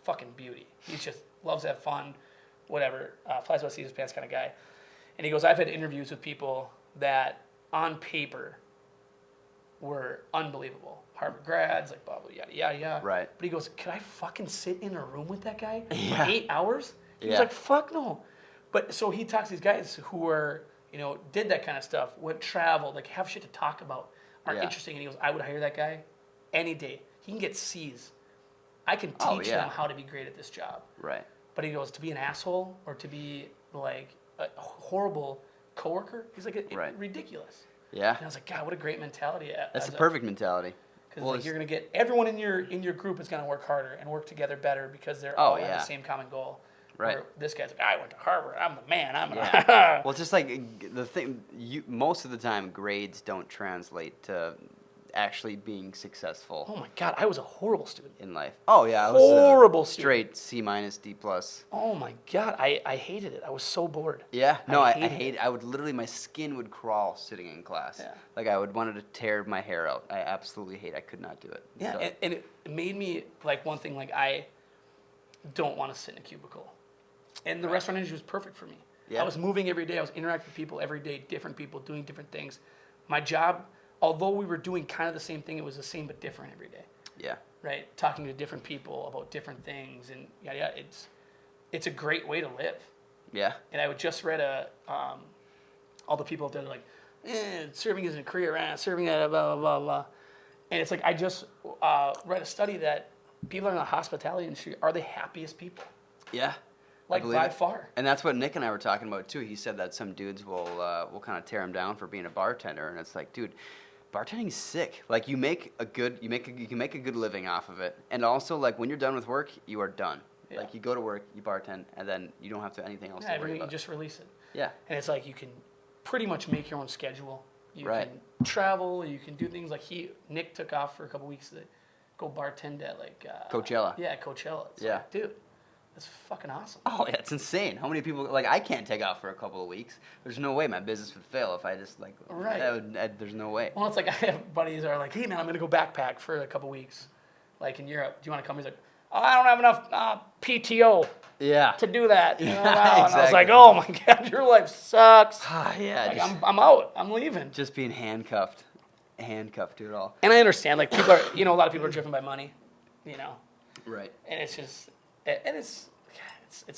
Speaker 1: fucking beauty. He just loves to have fun, whatever, flies by the seat of his pants kind of guy. And he goes, I've had interviews with people that on paper were unbelievable. Harvard grads, like blah, blah, yada, yada, yada.
Speaker 2: Right.
Speaker 1: But he goes, could I fucking sit in a room with that guy
Speaker 2: Yeah.
Speaker 1: for 8 hours? He was
Speaker 2: Yeah.
Speaker 1: like, fuck no. But so he talks to these guys who are, did that kind of stuff, went travel, like have shit to talk about, are
Speaker 2: Yeah.
Speaker 1: interesting. And he goes, I would hire that guy any day. He can get C's. I can
Speaker 2: Oh,
Speaker 1: teach
Speaker 2: yeah.
Speaker 1: them how to be great at this job.
Speaker 2: Right.
Speaker 1: But he goes, to be an asshole or to be like a horrible coworker, he's like,
Speaker 2: Right.
Speaker 1: ridiculous.
Speaker 2: Yeah.
Speaker 1: And I was like, God, what a great mentality.
Speaker 2: That's the perfect mentality.
Speaker 1: Because
Speaker 2: Well,
Speaker 1: like, you're gonna get everyone in your group is gonna work harder and work together better because they're
Speaker 2: Oh,
Speaker 1: all have
Speaker 2: yeah.
Speaker 1: the same common goal.
Speaker 2: Right.
Speaker 1: Where this guy's like, I went to Harvard. I'm the man. I'm
Speaker 2: Yeah. Well, it's just like the thing. Most of the time, grades don't translate to actually being successful
Speaker 1: Oh my God, I was a horrible student.
Speaker 2: in life. Oh yeah, I was
Speaker 1: Horrible
Speaker 2: a
Speaker 1: student.
Speaker 2: straight C minus D plus.
Speaker 1: Oh my God, I hated it. I was so bored.
Speaker 2: Yeah, no, I
Speaker 1: hated
Speaker 2: hate. I would literally, my skin would crawl sitting in class.
Speaker 1: Yeah.
Speaker 2: Like I would wanted to tear my hair out. I absolutely hate. I could not do it.
Speaker 1: Yeah,
Speaker 2: So,
Speaker 1: and it made me like one thing like I don't want to sit in a cubicle, and the restaurant industry was perfect for me.
Speaker 2: Yeah.
Speaker 1: I was moving every day. I was interacting with people every day, different people doing different things. My job, although we were doing kind of the same thing, it was the same but different every day.
Speaker 2: yeah.
Speaker 1: Right, talking to different people about different things, and yeah, it's a great way to live.
Speaker 2: Yeah.
Speaker 1: And I just read all the people out there like, serving isn't a career, serving at blah, blah, blah, blah. And it's like, I just read a study that people in the hospitality industry are the happiest people,
Speaker 2: Yeah. I
Speaker 1: like
Speaker 2: believe
Speaker 1: by
Speaker 2: it.
Speaker 1: far.
Speaker 2: And that's what Nick and I were talking about too. He said that some dudes will kind of tear him down for being a bartender, and it's like, dude, bartending's sick. Like you can make a good living off of it, and also like when you're done with work, you are done.
Speaker 1: Yeah.
Speaker 2: Like you go to work, you bartend, and then you don't have to anything else
Speaker 1: Yeah,
Speaker 2: to worry
Speaker 1: everything, you
Speaker 2: about.
Speaker 1: just release it.
Speaker 2: Yeah.
Speaker 1: And it's like you can pretty much make your own schedule. You
Speaker 2: Right.
Speaker 1: can travel, you can do things like Nick took off for a couple weeks to go bartend at like
Speaker 2: Coachella.
Speaker 1: Yeah, Coachella. It's
Speaker 2: Yeah.
Speaker 1: like, dude, that's fucking awesome.
Speaker 2: Oh yeah, it's insane. How many people like I can't take off for a couple of weeks. There's no way my business would fail if I just like.
Speaker 1: Right.
Speaker 2: There's no way.
Speaker 1: Well, it's like I have buddies that are like, hey man, I'm gonna go backpack for a couple weeks, like in Europe. Do you want to come? He's like, oh, I don't have enough PTO
Speaker 2: Yeah.
Speaker 1: to do that. You know?
Speaker 2: Yeah,
Speaker 1: And I was like,
Speaker 2: exactly.
Speaker 1: oh my God, your life sucks.
Speaker 2: Yeah.
Speaker 1: Like,
Speaker 2: just,
Speaker 1: I'm out. I'm leaving.
Speaker 2: just being handcuffed to it all.
Speaker 1: And I understand, like people are, a lot of people are driven by money,
Speaker 2: Right.
Speaker 1: and it's just, and it's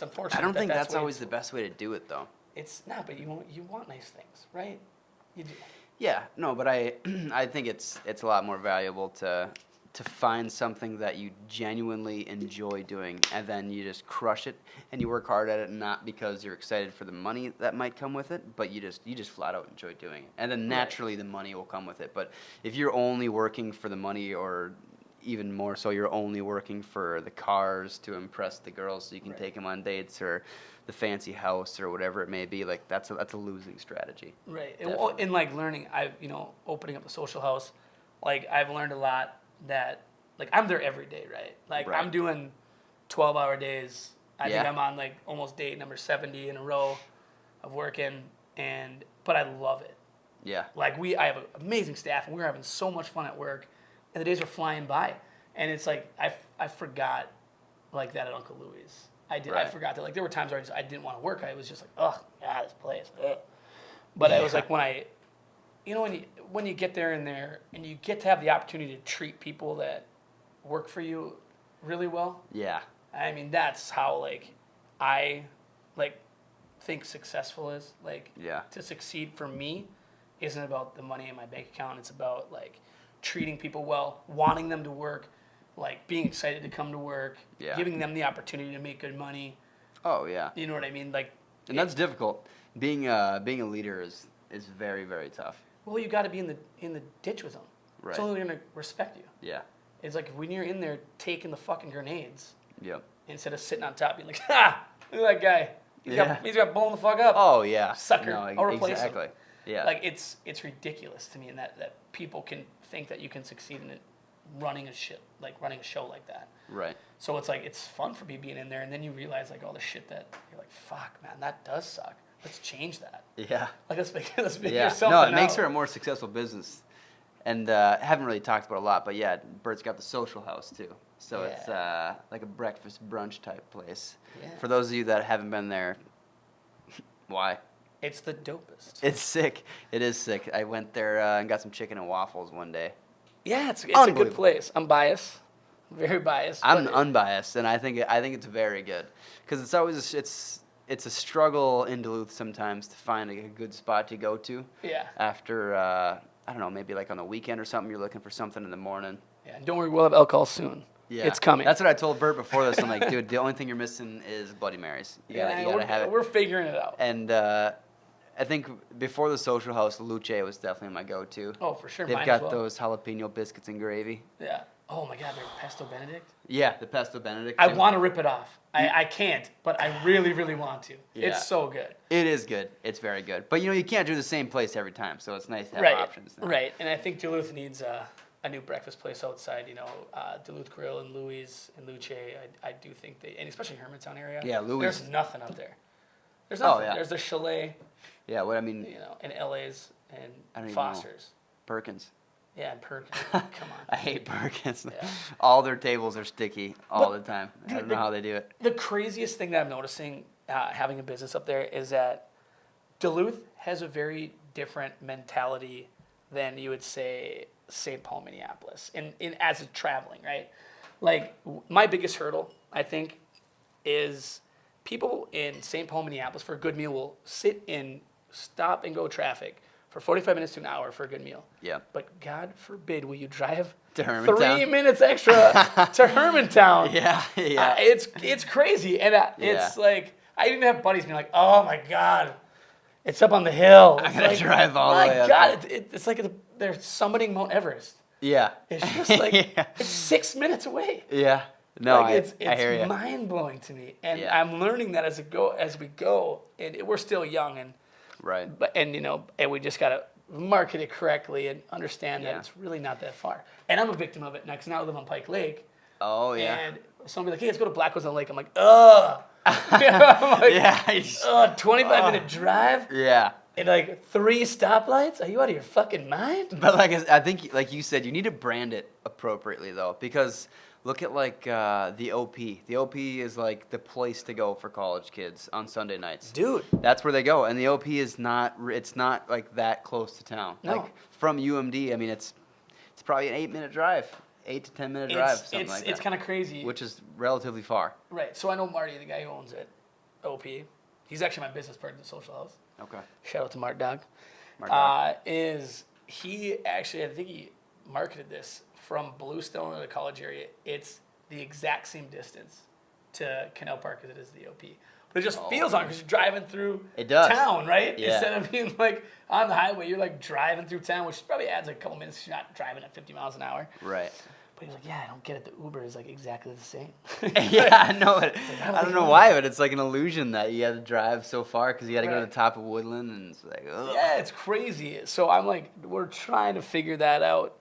Speaker 1: unfortunate.
Speaker 2: I don't think that's
Speaker 1: the way
Speaker 2: always the best way to do it though.
Speaker 1: It's not, but you want nice things, right? You do.
Speaker 2: Yeah, no, but I I think it's a lot more valuable to find something that you genuinely enjoy doing, and then you just crush it and you work hard at it, not because you're excited for the money that might come with it, but you just flat out enjoy doing it, and then naturally the money will come with it. But if you're only working for the money, or even more so, you're only working for the cars to impress the girls so you can
Speaker 1: Right.
Speaker 2: take them on dates, or the fancy house, or whatever it may be, like that's a losing strategy.
Speaker 1: Right.
Speaker 2: Definitely.
Speaker 1: And like learning, opening up the social house, like I've learned a lot that, like I'm there every day, right? Like
Speaker 2: Right.
Speaker 1: I'm doing 12-hour days. I think
Speaker 2: Yeah.
Speaker 1: I'm on like almost day number 70 in a row of working, but I love it.
Speaker 2: Yeah.
Speaker 1: Like I have an amazing staff, and we're having so much fun at work, and the days are flying by. And it's like I forgot like that at Uncle Louie's. I
Speaker 2: Right.
Speaker 1: forgot that, like there were times where I didn't want to work. I was just like, ugh, yeah, this place. Ugh. But it was like when when you get there and you get to have the opportunity to treat people that work for you really well.
Speaker 2: Yeah.
Speaker 1: I mean, that's how like I like think successful is. Like
Speaker 2: Yeah.
Speaker 1: to succeed for me isn't about the money in my bank account. It's about like treating people well, wanting them to work, like being excited to come to work,
Speaker 2: Yeah.
Speaker 1: giving them the opportunity to make good money.
Speaker 2: Oh yeah.
Speaker 1: You know what I mean? Like,
Speaker 2: And that's difficult. Being a leader is very, very tough.
Speaker 1: well, you got to be in the ditch with them.
Speaker 2: Right.
Speaker 1: It's only gonna respect you.
Speaker 2: Yeah.
Speaker 1: It's like when you're in there taking the fucking grenades
Speaker 2: Yep.
Speaker 1: instead of sitting on top, being like, ha, look at that guy.
Speaker 2: Yeah.
Speaker 1: He's got blown the fuck up.
Speaker 2: Oh yeah.
Speaker 1: Sucker.
Speaker 2: No,
Speaker 1: I'll replace him.
Speaker 2: exactly. Yeah.
Speaker 1: Like it's ridiculous to me, in that people can think that you can succeed in it running a show like that.
Speaker 2: Right.
Speaker 1: So it's like it's fun for me being in there, and then you realize like all the shit that you're like, fuck, man, that does suck. Let's change that.
Speaker 2: Yeah.
Speaker 1: Like let's figure
Speaker 2: Yeah.
Speaker 1: something
Speaker 2: No, it makes
Speaker 1: out.
Speaker 2: her a more successful business. And haven't really talked about it a lot, but yeah, Bert's got the social house too. So it's like a breakfast brunch type place.
Speaker 1: Yeah.
Speaker 2: For those of you that haven't been there, why?
Speaker 1: It's the dopest.
Speaker 2: It's sick. It is sick. I went there and got some chicken and waffles one day.
Speaker 1: Yeah, it's a good
Speaker 2: Unbelievable.
Speaker 1: place. I'm biased, very biased.
Speaker 2: I'm
Speaker 1: but
Speaker 2: unbiased, and I think it's very good because it's always it's a struggle in Duluth sometimes to find a good spot to go to.
Speaker 1: Yeah.
Speaker 2: After I don't know, maybe like on the weekend or something, you're looking for something in the morning.
Speaker 1: Yeah, and don't worry, we'll have alcohol soon.
Speaker 2: Yeah,
Speaker 1: It's coming.
Speaker 2: That's what I told Bert before this. I'm like, dude, the only thing you're missing is Bloody Marys. You gotta have it.
Speaker 1: We're figuring it out.
Speaker 2: And I think before the social house, Luce was definitely my go-to.
Speaker 1: Oh, for sure.
Speaker 2: They've
Speaker 1: mine
Speaker 2: got
Speaker 1: as well.
Speaker 2: those jalapeno biscuits and gravy.
Speaker 1: Yeah. Oh my God, they're pesto Benedict.
Speaker 2: Yeah, the pesto Benedict.
Speaker 1: I
Speaker 2: too.
Speaker 1: want to rip it off. I can't, but I really, really want to.
Speaker 2: Yeah.
Speaker 1: It's so good.
Speaker 2: It is good. It's very good. But you can't do the same place every time, so it's nice to have
Speaker 1: Right.
Speaker 2: options now.
Speaker 1: Right. And I think Duluth needs a new breakfast place outside. Duluth Grill and Louis and Luce. I do think and especially Hermantown area.
Speaker 2: Yeah, Louis.
Speaker 1: There's nothing up there. There's nothing.
Speaker 2: yeah.
Speaker 1: There's the Chalet,
Speaker 2: Yeah, what I mean,
Speaker 1: and LA's
Speaker 2: I don't
Speaker 1: and
Speaker 2: even
Speaker 1: Foster's.
Speaker 2: Perkins.
Speaker 1: Yeah, and Perkins. Come on.
Speaker 2: I hate Perkins.
Speaker 1: Yeah.
Speaker 2: All their tables are sticky all
Speaker 1: But,
Speaker 2: the time. I
Speaker 1: dude,
Speaker 2: don't know how they do it.
Speaker 1: The craziest thing that I'm noticing having a business up there is that Duluth has a very different mentality than you would say St. Paul, Minneapolis, in as a traveling, right? Like my biggest hurdle, I think, is people in St. Paul, Minneapolis for a good meal will sit in stop and go traffic for 45 minutes to an hour for a good meal.
Speaker 2: Yeah.
Speaker 1: But God forbid, will you drive
Speaker 2: To Hermantown?
Speaker 1: 3 minutes extra to Hermantown?
Speaker 2: Yeah, yeah.
Speaker 1: It's crazy, and it's like I even have buddies being like, "Oh my God, it's up on the hill."
Speaker 2: I
Speaker 1: It's
Speaker 2: gotta
Speaker 1: like,
Speaker 2: drive all the
Speaker 1: my
Speaker 2: way up
Speaker 1: God, it's like they're summiting Mount Everest.
Speaker 2: Yeah.
Speaker 1: It's just like
Speaker 2: Yeah.
Speaker 1: it's 6 minutes away.
Speaker 2: Yeah. No,
Speaker 1: Like,
Speaker 2: I hear you.
Speaker 1: mind blowing to me, and
Speaker 2: Yeah.
Speaker 1: I'm learning that as we go, and we're still young, and
Speaker 2: Right.
Speaker 1: and we just gotta market it correctly and understand that
Speaker 2: Yeah.
Speaker 1: it's really not that far. And I'm a victim of it now because now I live on Pike Lake.
Speaker 2: Oh, yeah.
Speaker 1: And somebody's like, hey, let's go to Blackwoods on the Lake. I'm like, ugh. I'm like,
Speaker 2: Yeah.
Speaker 1: 25-minute drive
Speaker 2: Yeah.
Speaker 1: and like 3 stoplights? Are you out of your fucking mind?
Speaker 2: But I think, like you said, you need to brand it appropriately, though, because look at, like, the OP. The OP is, like, the place to go for college kids on Sunday nights.
Speaker 1: Dude.
Speaker 2: That's where they go. And the OP is not, it's not, like, that close to town.
Speaker 1: No.
Speaker 2: Like, from UMD, I mean, it's probably an 8-minute drive, 8 to 10-minute drive, something like that.
Speaker 1: It's kind of crazy.
Speaker 2: Which is relatively far.
Speaker 1: Right. So I know Marty, the guy who owns it, OP. He's actually my business partner at the social house.
Speaker 2: Okay.
Speaker 1: Shout out to Mark Dog.
Speaker 2: Mark
Speaker 1: Is he actually, I think he marketed this from Bluestone to the college area. It's the exact same distance to Canal Park as it is the OP. But it just feels on because you're driving through
Speaker 2: It does.
Speaker 1: town, right?
Speaker 2: Yeah.
Speaker 1: Instead of being like on the highway, you're like driving through town, which probably adds like a couple minutes. You're not driving at 50 miles an hour.
Speaker 2: Right.
Speaker 1: But he's like, yeah, I don't get it. The Uber is like exactly the same.
Speaker 2: Yeah, I know it.
Speaker 1: how
Speaker 2: I
Speaker 1: do
Speaker 2: don't
Speaker 1: they
Speaker 2: know
Speaker 1: do
Speaker 2: why, but it's like an illusion that you had to drive so far because you had to go to
Speaker 1: Right.
Speaker 2: the top of Woodland, and it's like, ugh.
Speaker 1: Yeah, it's crazy. So I'm like, we're trying to figure that out.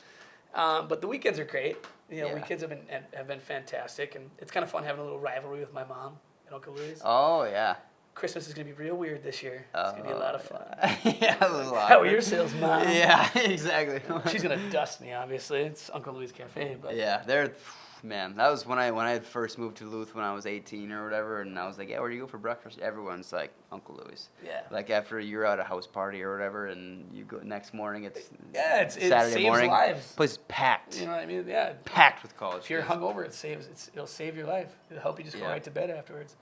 Speaker 1: But the weekends are great.
Speaker 2: Yeah.
Speaker 1: Weekends have been fantastic, and it's kind of fun having a little rivalry with my mom and Uncle Louis.
Speaker 2: Oh, yeah.
Speaker 1: Christmas is gonna be real weird this year. It's gonna be a lot of fun.
Speaker 2: Yeah, a little
Speaker 1: How are
Speaker 2: awkward.
Speaker 1: your sales, Mom?
Speaker 2: Yeah, exactly.
Speaker 1: She's gonna dust me, obviously. It's Uncle Louis' Cafe, but
Speaker 2: Yeah, man, that was when I first moved to Duluth when I was 18 or whatever, and I was like, yeah, where do you go for breakfast? Everyone's like, Uncle Louis.
Speaker 1: yeah.
Speaker 2: Like after you're at a house party or whatever, and you go next morning, it
Speaker 1: saves
Speaker 2: Saturday morning.
Speaker 1: lives.
Speaker 2: Place is packed,
Speaker 1: You know what I mean? Yeah.
Speaker 2: packed with college
Speaker 1: If you're
Speaker 2: kids.
Speaker 1: hungover, it'll save your life. It'll help you just go
Speaker 2: Yeah.
Speaker 1: right to bed afterwards.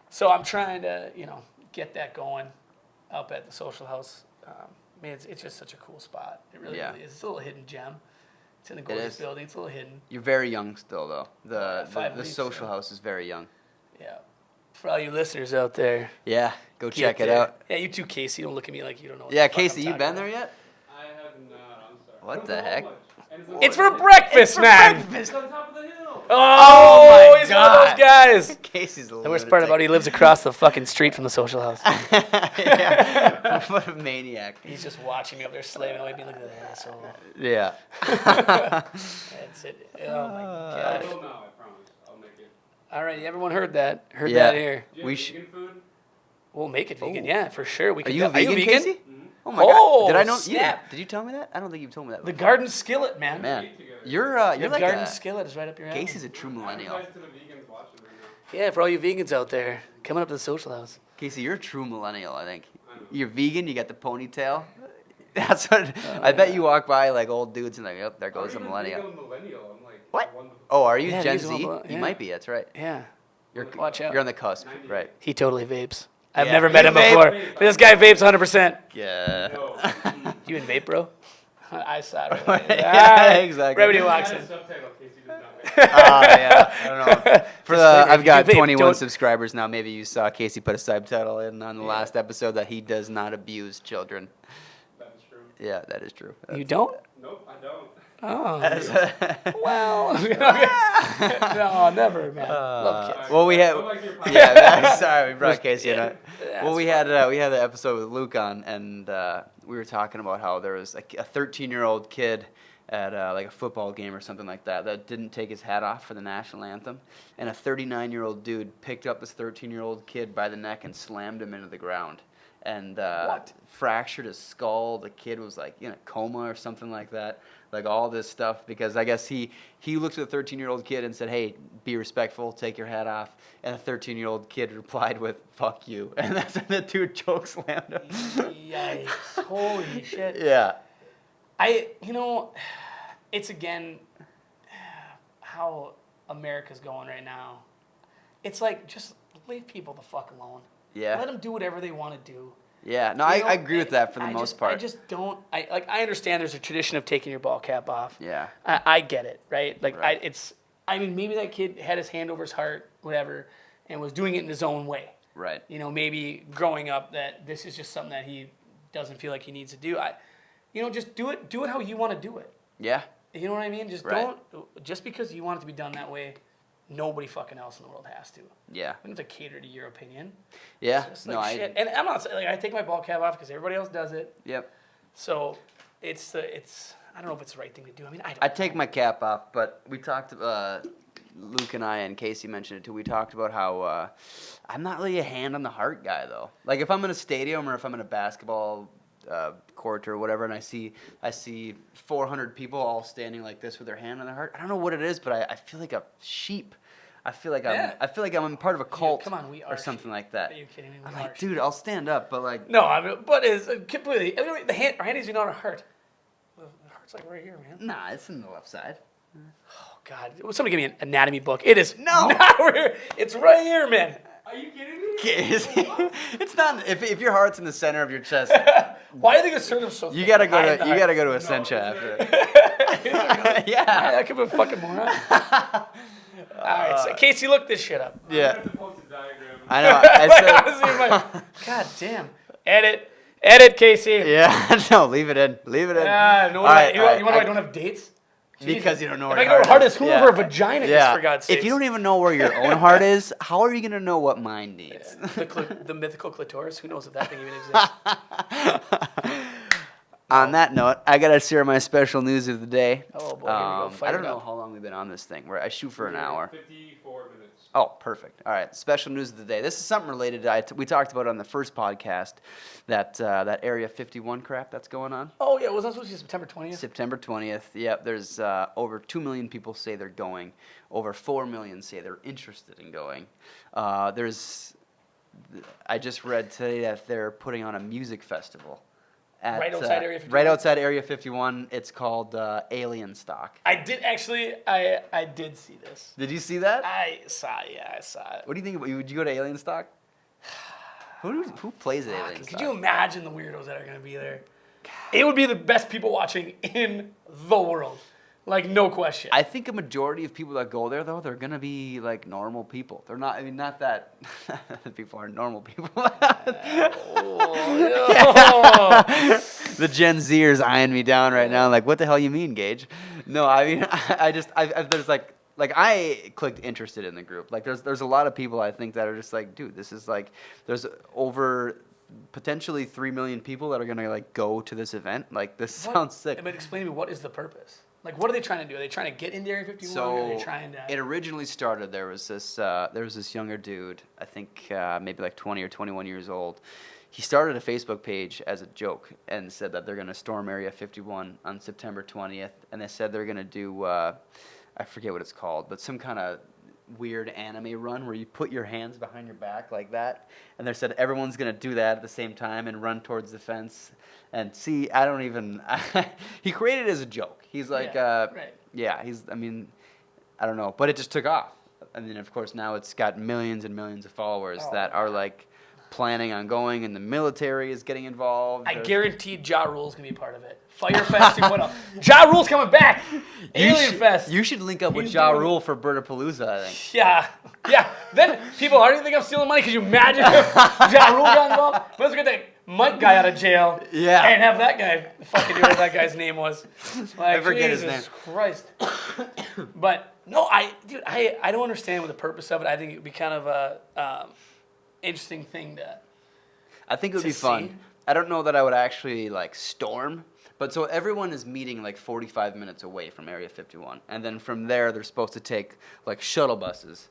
Speaker 1: So I'm trying to, get that going up at the social house. Man, it's just such a cool spot. It really,
Speaker 2: Yeah.
Speaker 1: really is. It's a little hidden gem It's in the
Speaker 2: It
Speaker 1: gorgeous
Speaker 2: is.
Speaker 1: building. It's a little hidden.
Speaker 2: You're very young still, though.
Speaker 1: Yeah,
Speaker 2: The
Speaker 1: 5
Speaker 2: the
Speaker 1: weeks,
Speaker 2: social
Speaker 1: so.
Speaker 2: house is very young.
Speaker 1: Yeah. For all you listeners out there,
Speaker 2: Yeah, go
Speaker 1: get
Speaker 2: check it
Speaker 1: there.
Speaker 2: out.
Speaker 1: Yeah, you too, Casey. Don't look at me like you don't know. What
Speaker 2: Yeah,
Speaker 1: the fuck I'm
Speaker 2: Casey, you
Speaker 1: talking
Speaker 2: been
Speaker 1: about.
Speaker 2: there yet?
Speaker 3: I have not. I'm sorry.
Speaker 2: What
Speaker 3: I don't
Speaker 2: the
Speaker 3: know
Speaker 2: heck?
Speaker 3: much. And
Speaker 1: It's for breakfast,
Speaker 2: for
Speaker 1: man.
Speaker 2: breakfast.
Speaker 3: It's on top of the hill.
Speaker 1: Oh,
Speaker 2: my
Speaker 1: he's one of those
Speaker 2: God.
Speaker 1: guys.
Speaker 2: Casey's a
Speaker 1: The worst part about it, he lives across the fucking street from the social house.
Speaker 2: Yeah. What a maniac.
Speaker 1: He's just watching me up there slaving away, being like, look at that asshole.
Speaker 2: Yeah.
Speaker 1: That's it. Oh my
Speaker 3: I
Speaker 1: gosh.
Speaker 3: will now, I promise. I'll make it.
Speaker 1: All right, everyone heard that. Heard
Speaker 2: Yeah.
Speaker 1: that here.
Speaker 3: Do you
Speaker 2: We
Speaker 3: have
Speaker 2: sh-
Speaker 3: vegan food?
Speaker 1: We'll make it vegan.
Speaker 2: Oh.
Speaker 1: Yeah, for sure. We
Speaker 2: Are
Speaker 1: can.
Speaker 2: you a vegan, Casey?
Speaker 3: Mm-hmm.
Speaker 2: Oh my
Speaker 1: Oh,
Speaker 2: God. Did I know?
Speaker 1: snap.
Speaker 2: Yeah. Did you tell me that? I don't think you've told me that.
Speaker 1: The
Speaker 2: before.
Speaker 1: garden skillet, man.
Speaker 2: Man,
Speaker 3: Eat together.
Speaker 2: you're
Speaker 1: The
Speaker 2: like
Speaker 1: garden
Speaker 2: a,
Speaker 1: skillet is right up your alley.
Speaker 2: Casey's a true millennial.
Speaker 3: Advertise to the vegans watching right now.
Speaker 1: Yeah, for all you vegans out there, coming up to the social house.
Speaker 2: Casey, you're a true millennial. I think.
Speaker 3: I know.
Speaker 2: You're vegan. You got the ponytail. That's what. I bet you walk by like old dudes and like, yep, there goes a
Speaker 3: I'm not
Speaker 2: millennial.
Speaker 3: even a millennial. I'm like
Speaker 2: What?
Speaker 3: one of the-
Speaker 2: Oh, are you
Speaker 1: Yeah,
Speaker 2: Gen
Speaker 1: these are
Speaker 2: Z?
Speaker 1: all-
Speaker 2: You
Speaker 1: yeah.
Speaker 2: might be. That's right.
Speaker 1: Yeah.
Speaker 2: You're
Speaker 1: Watch out.
Speaker 2: You're on the cusp,
Speaker 3: 98.
Speaker 2: right?
Speaker 1: He totally vapes. I've
Speaker 2: Yeah.
Speaker 1: never met
Speaker 2: You
Speaker 1: him
Speaker 2: vape?
Speaker 1: before. This guy vapes 100%.
Speaker 2: Yeah.
Speaker 3: No.
Speaker 1: You in vape, bro? I saw it.
Speaker 2: Yeah, exactly.
Speaker 1: Right when he
Speaker 3: I
Speaker 1: walks
Speaker 3: had
Speaker 1: in.
Speaker 3: a subtitle, Casey does not make.
Speaker 2: Yeah. I don't know. For the,
Speaker 1: Disclaimer,
Speaker 2: I've got
Speaker 1: if you vape,
Speaker 2: 21
Speaker 1: don't-
Speaker 2: subscribers now. Maybe you saw Casey put a subtitle in on the
Speaker 1: Yeah.
Speaker 2: last episode that he does not abuse children.
Speaker 3: That is true.
Speaker 2: Yeah, that is true.
Speaker 1: You don't?
Speaker 3: Nope, I don't.
Speaker 1: Oh.
Speaker 2: That's-
Speaker 1: Well. No, never, man. Love kids.
Speaker 2: Well, we had.
Speaker 3: Go back to your podcast.
Speaker 2: Yeah, sorry, we brought Casey in.
Speaker 1: Yeah,
Speaker 2: Well, we
Speaker 1: that's
Speaker 2: had we had the episode with Luke on, and we were talking about how there was like a 13-year-old kid at like a football game or something like that that didn't take his hat off for the national anthem, and a 39-year-old dude picked up this 13-year-old kid by the neck and slammed him into the ground, and
Speaker 1: What?
Speaker 2: fractured his skull. The kid was like in a coma or something like that. Like all this stuff because I guess he looked at the 13-year-old kid and said, "Hey, be respectful, take your hat off." And the 13-year-old kid replied with, "Fuck you," and that's when the dude choke slammed him.
Speaker 1: Yikes. Holy shit.
Speaker 2: Yeah.
Speaker 1: It's again how America's going right now. It's like, just leave people the fuck alone.
Speaker 2: Yeah.
Speaker 1: Let them do whatever they want to do.
Speaker 2: Yeah. No,
Speaker 1: You know,
Speaker 2: I agree with that for the
Speaker 1: I
Speaker 2: most
Speaker 1: just-
Speaker 2: part.
Speaker 1: I just don't. I understand there's a tradition of taking your ball cap off.
Speaker 2: Yeah.
Speaker 1: I get it, right? Like
Speaker 2: Right.
Speaker 1: maybe that kid had his hand over his heart, whatever, and was doing it in his own way.
Speaker 2: Right.
Speaker 1: Maybe growing up that this is just something that he doesn't feel like he needs to do. Just do it how you want to do it.
Speaker 2: Yeah.
Speaker 1: You know what I mean? Just
Speaker 2: Right.
Speaker 1: just because you want it to be done that way, nobody fucking else in the world has to.
Speaker 2: Yeah.
Speaker 1: We don't have to cater to your opinion.
Speaker 2: Yeah.
Speaker 1: It's
Speaker 2: No,
Speaker 1: like shit. And I'm not saying, like, I take my ball cap off because everybody else does it.
Speaker 2: Yep.
Speaker 1: So it's I don't know if it's the right thing to do. I mean, I don't.
Speaker 2: I take my cap off, but we talked. Luke and I and Casey mentioned it too. We talked about how I'm not really a hand on the heart guy though. Like if I'm in a stadium or if I'm in a basketball court or whatever, and I see 400 people all standing like this with their hand on their heart. I don't know what it is, but I feel like a sheep. I feel like I'm part of a cult
Speaker 1: come on, we are
Speaker 2: or something
Speaker 1: sheep.
Speaker 2: like that.
Speaker 1: Are you kidding me? We
Speaker 2: I'm
Speaker 1: are
Speaker 2: like, dude, I'll stand up, but like,
Speaker 1: No, but it's completely. Our hand is not our heart. The heart's like right here, man.
Speaker 2: nah, it's in the left side.
Speaker 1: Oh God! Somebody give me an anatomy book. It is
Speaker 2: No.
Speaker 1: not right here. It's right here, man.
Speaker 3: Are you kidding me?
Speaker 2: It's not if your heart's in the center of your chest.
Speaker 1: Why do you think it's turned him so?
Speaker 2: You
Speaker 1: thick?
Speaker 2: gotta go
Speaker 1: Behind
Speaker 2: to
Speaker 1: the heart.
Speaker 2: Essentia after
Speaker 3: it's
Speaker 2: that.
Speaker 1: Yeah,
Speaker 2: Yeah.
Speaker 1: that could be a fucking moron. All right, so Casey, look this shit up.
Speaker 3: I
Speaker 2: Yeah.
Speaker 3: have to post a diagram.
Speaker 2: I know. I said,
Speaker 1: God damn. Edit, Casey.
Speaker 2: yeah. No, leave it in. Leave it in.
Speaker 1: No,
Speaker 2: All right,
Speaker 1: you
Speaker 2: all right,
Speaker 1: want to know I don't have dates?
Speaker 2: Because you don't know
Speaker 1: If
Speaker 2: where
Speaker 1: I
Speaker 2: your
Speaker 1: go to
Speaker 2: heart
Speaker 1: heart
Speaker 2: is.
Speaker 1: is, who
Speaker 2: Yeah.
Speaker 1: over a vagina is,
Speaker 2: Yeah.
Speaker 1: for God's sake?
Speaker 2: If you don't even know where your own heart is, how are you gonna know what mine needs?
Speaker 1: the mythical clitoris, who knows if that thing even exists?
Speaker 2: On that note, I gotta share my special news of the day.
Speaker 1: Oh, boy, here we go. Fire
Speaker 2: I don't
Speaker 1: it
Speaker 2: know
Speaker 1: up.
Speaker 2: how long we've been on this thing. Where I shoot for an hour.
Speaker 3: 54 minutes.
Speaker 2: Oh, perfect. All right, special news of the day. This is something related to we talked about on the first podcast that Area 51 crap that's going on.
Speaker 1: Oh, yeah, was that supposed to be September 20th?
Speaker 2: September 20th. Yep, there's over 2 million people say they're going. Over 4 million say they're interested in going. I just read today that they're putting on a music festival.
Speaker 1: Right outside Area 51?
Speaker 2: Right outside Area 51. It's called Alien Stock.
Speaker 1: I did actually. I did see this.
Speaker 2: Did you see that?
Speaker 1: I saw it.
Speaker 2: What do you think about? Would you go to Alien Stock? Who plays at Alien Stock?
Speaker 1: Could you imagine the weirdos that are going to be there? It would be the best people watching in the world. Like, no question.
Speaker 2: I think a majority of people that go there, though, they're gonna be like normal people. They're not. I mean, not that the people aren't normal people. The Gen Zers eyeing me down right now. Like, what the hell you mean, Gage? No, I mean, there's like I clicked interested in the group. Like, there's a lot of people I think that are just like, dude, this is like, there's over potentially 3 million people that are gonna like go to this event. Like, this sounds sick.
Speaker 1: But explain to me, what is the purpose? Like, what are they trying to do? Are they trying to get into Area 51?
Speaker 2: So
Speaker 1: or are they trying to...
Speaker 2: it originally started. There was this younger dude. I think maybe like 20 or 21 years old. He started a Facebook page as a joke and said that they're going to storm Area 51 on September 20th, and they said they're going to do I forget what it's called, but some kind of weird anime run where you put your hands behind your back like that, and they said everyone's going to do that at the same time and run towards the fence. And see, I don't even. He created it as a joke. He's like,
Speaker 1: right.
Speaker 2: yeah. I mean, I don't know, but it just took off. And then of course now it's got millions and millions of followers that are like planning on going, and the military is getting involved.
Speaker 1: I guaranteed Ja Rule's gonna be part of it. Fire Fest 2.0. Ja Rule's coming back. Alien Fest.
Speaker 2: You should link up with
Speaker 1: He's
Speaker 2: Ja
Speaker 1: doing-
Speaker 2: Rule for Bertapalooza, I think.
Speaker 1: Yeah. Then people already think I'm stealing money. Could you imagine if Ja Rule got involved? Let's get that Mike guy out of jail.
Speaker 2: Yeah.
Speaker 1: And have that guy fucking do what that guy's name was. Like,
Speaker 2: I forget his
Speaker 1: Jesus
Speaker 2: name.
Speaker 1: Christ. But no, I don't understand what the purpose of it. I think it would be kind of a interesting thing to.
Speaker 2: I think it would
Speaker 1: to
Speaker 2: be fun.
Speaker 1: see.
Speaker 2: I don't know that I would actually like storm, but so everyone is meeting like 45 minutes away from Area 51, and then from there they're supposed to take like shuttle buses,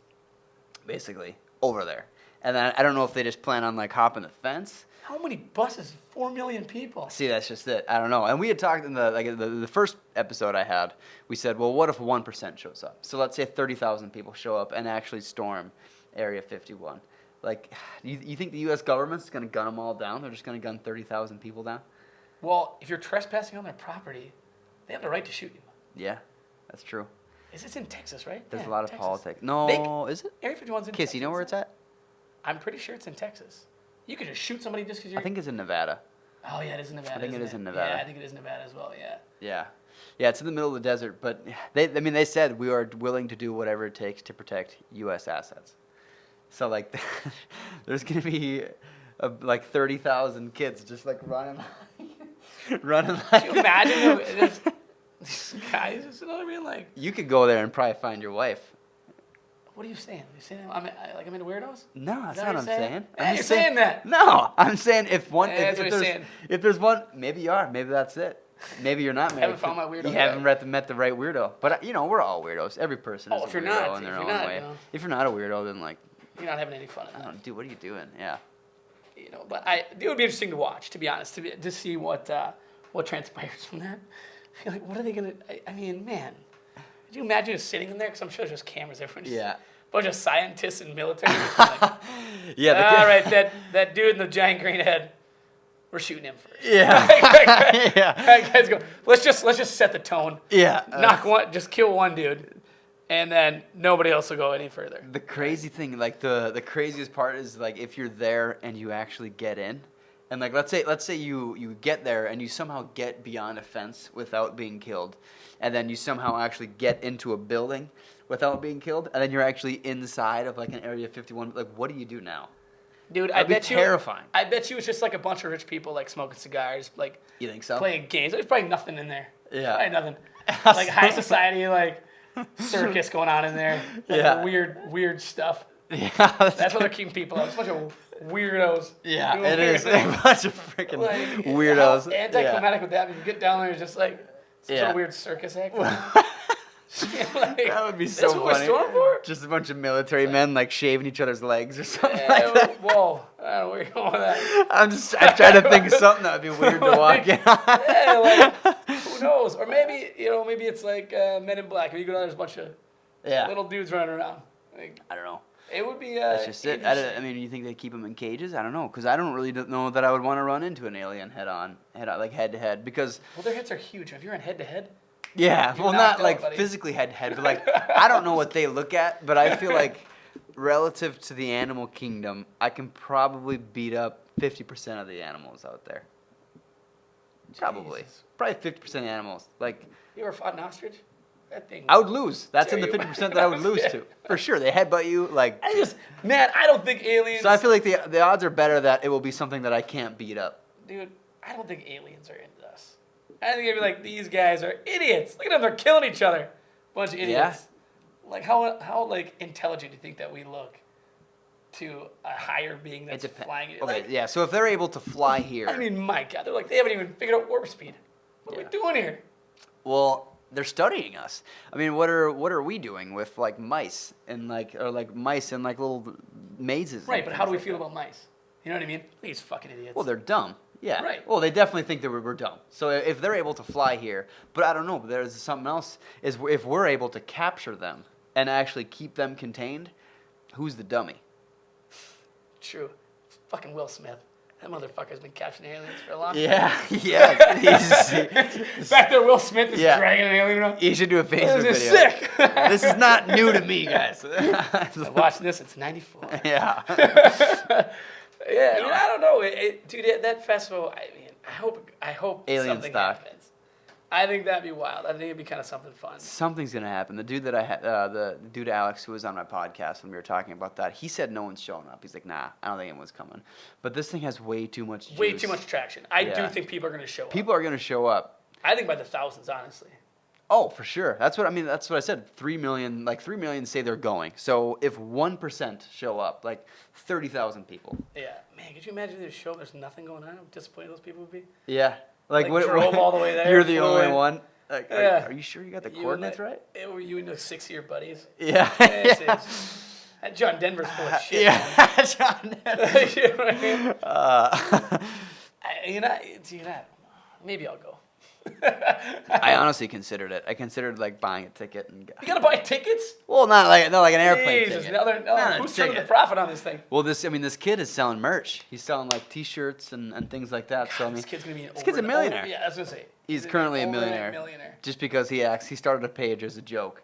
Speaker 2: basically over there. And then I don't know if they just plan on like hopping the fence.
Speaker 1: How many buses? 4 million people.
Speaker 2: See, that's just it. I don't know. And we had talked in the first episode I had. We said, well, what if 1% shows up? So let's say 30,000 people show up and actually storm Area 51. Like, you think the U.S. government's going to gun them all down? They're just going to gun 30,000 people down?
Speaker 1: Well, if you're trespassing on their property, they have the right to shoot you.
Speaker 2: Yeah, that's true.
Speaker 1: Is this in Texas, right?
Speaker 2: There's
Speaker 1: Yeah,
Speaker 2: a lot of
Speaker 1: Texas.
Speaker 2: politics. No, is it?
Speaker 1: Area 51's in
Speaker 2: Kiss,
Speaker 1: Texas.
Speaker 2: you know where it's at?
Speaker 1: I'm pretty sure it's in Texas. You could just shoot somebody just because you're...
Speaker 2: I think it's in Nevada.
Speaker 1: Oh, yeah, it is in Nevada.
Speaker 2: I think it
Speaker 1: isn't
Speaker 2: is in Nevada.
Speaker 1: Yeah, I think it is Nevada as well, yeah.
Speaker 2: Yeah. Yeah, it's in the middle of the desert, but they said we are willing to do whatever it takes to protect U.S. assets. So, like, there's going to be, like, 30,000 kids just, like, running like
Speaker 1: Can you imagine if these guys just being like...
Speaker 2: You could go there and probably find your wife.
Speaker 1: What are you saying? You saying I'm into weirdos?
Speaker 2: No, that's
Speaker 1: Is that
Speaker 2: not what
Speaker 1: what
Speaker 2: I'm
Speaker 1: you're
Speaker 2: saying.
Speaker 1: saying?
Speaker 2: I'm
Speaker 1: Hey,
Speaker 2: just
Speaker 1: you're saying that.
Speaker 2: No, I'm saying if
Speaker 1: That's what you're saying.
Speaker 2: if there's one, maybe you are. Maybe that's it. Maybe you're not married.
Speaker 1: Haven't found my weirdo
Speaker 2: You
Speaker 1: yet.
Speaker 2: haven't met the right weirdo. But, we're all weirdos. Every person is
Speaker 1: Oh,
Speaker 2: a
Speaker 1: if you're
Speaker 2: weirdo
Speaker 1: not,
Speaker 2: in their
Speaker 1: if
Speaker 2: own
Speaker 1: you're not,
Speaker 2: way.
Speaker 1: you know.
Speaker 2: If you're not a weirdo, then, like,
Speaker 1: You're not having any fun in
Speaker 2: I
Speaker 1: that.
Speaker 2: don't know, dude, what are you doing? Yeah.
Speaker 1: But it would be interesting to watch, to be honest, to see what transpires from that. I feel like, what are they going to... I mean, man, could you imagine just sitting in there? Because I'm sure there's just cameras everywhere.
Speaker 2: Yeah.
Speaker 1: Bunch of scientists and military. Just like,
Speaker 2: Yeah.
Speaker 1: all right, that dude in the giant green head, we're shooting him first.
Speaker 2: Yeah. Yeah.
Speaker 1: Guys go. Let's just set the tone.
Speaker 2: Yeah.
Speaker 1: Just kill one dude, and then nobody else will go any further.
Speaker 2: The crazy thing, like the craziest part is like if you're there and you actually get in, and like let's say you get there and you somehow get beyond a fence without being killed, and then you somehow actually get into a building without being killed, and then you're actually inside of like an Area 51. Like, what do you do now?
Speaker 1: Dude,
Speaker 2: That'd be terrifying.
Speaker 1: I bet you it's just like a bunch of rich people like smoking cigars, like
Speaker 2: You think so?
Speaker 1: playing games. There's probably nothing in there.
Speaker 2: Yeah.
Speaker 1: Probably nothing. Like high society, like circus going on in there. Like
Speaker 2: Yeah.
Speaker 1: weird stuff.
Speaker 2: Yeah.
Speaker 1: That's what they're keeping people up. It's a bunch of weirdos.
Speaker 2: Yeah,
Speaker 1: doing
Speaker 2: it
Speaker 1: weird
Speaker 2: is
Speaker 1: things.
Speaker 2: a bunch of freaking
Speaker 1: Like,
Speaker 2: weirdos.
Speaker 1: How anticlimactic would that be? You get down there and just like some sort
Speaker 2: Yeah.
Speaker 1: of weird circus act. Like,
Speaker 2: That would be so
Speaker 1: that's what
Speaker 2: funny.
Speaker 1: we're storming for?
Speaker 2: Just a bunch of military men like shaving each other's legs or something like that.
Speaker 1: Whoa, I don't know where you're going with that.
Speaker 2: I'm trying to think of something that would be weird to walk in.
Speaker 1: Yeah, like, who knows? Or maybe it's like Men in Black. When you go down, there's a bunch of
Speaker 2: Yeah.
Speaker 1: little dudes running around. Like,
Speaker 2: I don't know.
Speaker 1: it would be.
Speaker 2: That's just it. I mean, you think they keep them in cages? I don't know, because I don't really know that I would want to run into an alien head on, like head to head, because
Speaker 1: Well, their heads are huge. If you're on head to head,
Speaker 2: yeah,
Speaker 1: You're
Speaker 2: well,
Speaker 1: knocked
Speaker 2: not like
Speaker 1: out, buddy.
Speaker 2: physically head to head, but like I don't know what they look at, but I feel like relative to the animal kingdom, I can probably beat up 50% of the animals out there. Probably,
Speaker 1: Jesus.
Speaker 2: probably 50% animals. Like,
Speaker 1: You ever fought an ostrich? That thing.
Speaker 2: I would lose. That's in the
Speaker 1: Tear you.
Speaker 2: 50% that I would lose to. For sure. They headbutt you like.
Speaker 1: I don't think aliens.
Speaker 2: So I feel like the odds are better that it will be something that I can't beat up.
Speaker 1: Dude, I don't think aliens are into us. I think it'd be like, these guys are idiots. Look at them, they're killing each other. Bunch of idiots. Like, how like intelligent do you think that we look to a higher being that's flying?
Speaker 2: Okay,
Speaker 1: Like,
Speaker 2: yeah. So if they're able to fly here,
Speaker 1: I mean, my God, they're like, they haven't even figured out warp speed. What are we doing here?
Speaker 2: well, they're studying us. I mean, what are we doing with like mice and mice in like little mazes?
Speaker 1: Right, but how do we feel about mice? You know what I mean? These fucking idiots.
Speaker 2: Well, they're dumb. Yeah.
Speaker 1: Right.
Speaker 2: Well, they definitely think that we're dumb. So if they're able to fly here, but I don't know. There's something else. Is if we're able to capture them and actually keep them contained, who's the dummy?
Speaker 1: True. Fucking Will Smith. That motherfucker's been capturing aliens for a long time.
Speaker 2: Yeah.
Speaker 1: Back there, Will Smith is dragging an alien around.
Speaker 2: You should do a Facebook
Speaker 1: This is
Speaker 2: video.
Speaker 1: sick.
Speaker 2: This is not new to me, guys.
Speaker 1: I watched this. It's 94.
Speaker 2: Yeah.
Speaker 1: Yeah, I don't know, dude. That festival. I mean, I hope
Speaker 2: Alien
Speaker 1: something
Speaker 2: stock.
Speaker 1: happens. I think that'd be wild. I think it'd be kind of something fun.
Speaker 2: Something's gonna happen. The dude that I had, the dude Alex, who was on my podcast when we were talking about that, he said no one's showing up. He's like, nah, I don't think anyone's coming. But this thing has way too much juice.
Speaker 1: Way too much traction. I do think people are going to show up.
Speaker 2: People are gonna show up.
Speaker 1: I think by the thousands, honestly.
Speaker 2: Oh, for sure. That's what I mean. That's what I said. 3 million, like 3 million say they're going. So if 1% show up, like 30,000 people.
Speaker 1: Yeah, man. Could you imagine this show? There's nothing going on. How disappointed those people would be.
Speaker 2: Yeah. Like
Speaker 1: Like, drove all the way there,
Speaker 2: You're the
Speaker 1: flew
Speaker 2: only
Speaker 1: in.
Speaker 2: one. Like,
Speaker 1: Yeah.
Speaker 2: are you sure you got the
Speaker 1: You
Speaker 2: coordinates
Speaker 1: and
Speaker 2: right?
Speaker 1: Were you and those 6 of your buddies?
Speaker 2: Yeah.
Speaker 1: That John Denver's full of shit.
Speaker 2: Yeah. John.
Speaker 1: You know what I mean? Maybe I'll go.
Speaker 2: I honestly considered it. I considered like buying a ticket and.
Speaker 1: You gotta buy tickets?
Speaker 2: Well, not like an airplane
Speaker 1: Jesus,
Speaker 2: ticket.
Speaker 1: who's turning the profit on this thing?
Speaker 2: Well, this kid is selling merch. He's selling like T-shirts and things like that. So I mean,
Speaker 1: This kid's gonna be
Speaker 2: this kid's a millionaire.
Speaker 1: Yeah, I was gonna say.
Speaker 2: He's
Speaker 1: gonna be
Speaker 2: currently a
Speaker 1: overnight
Speaker 2: millionaire. Just because he started a page as a joke,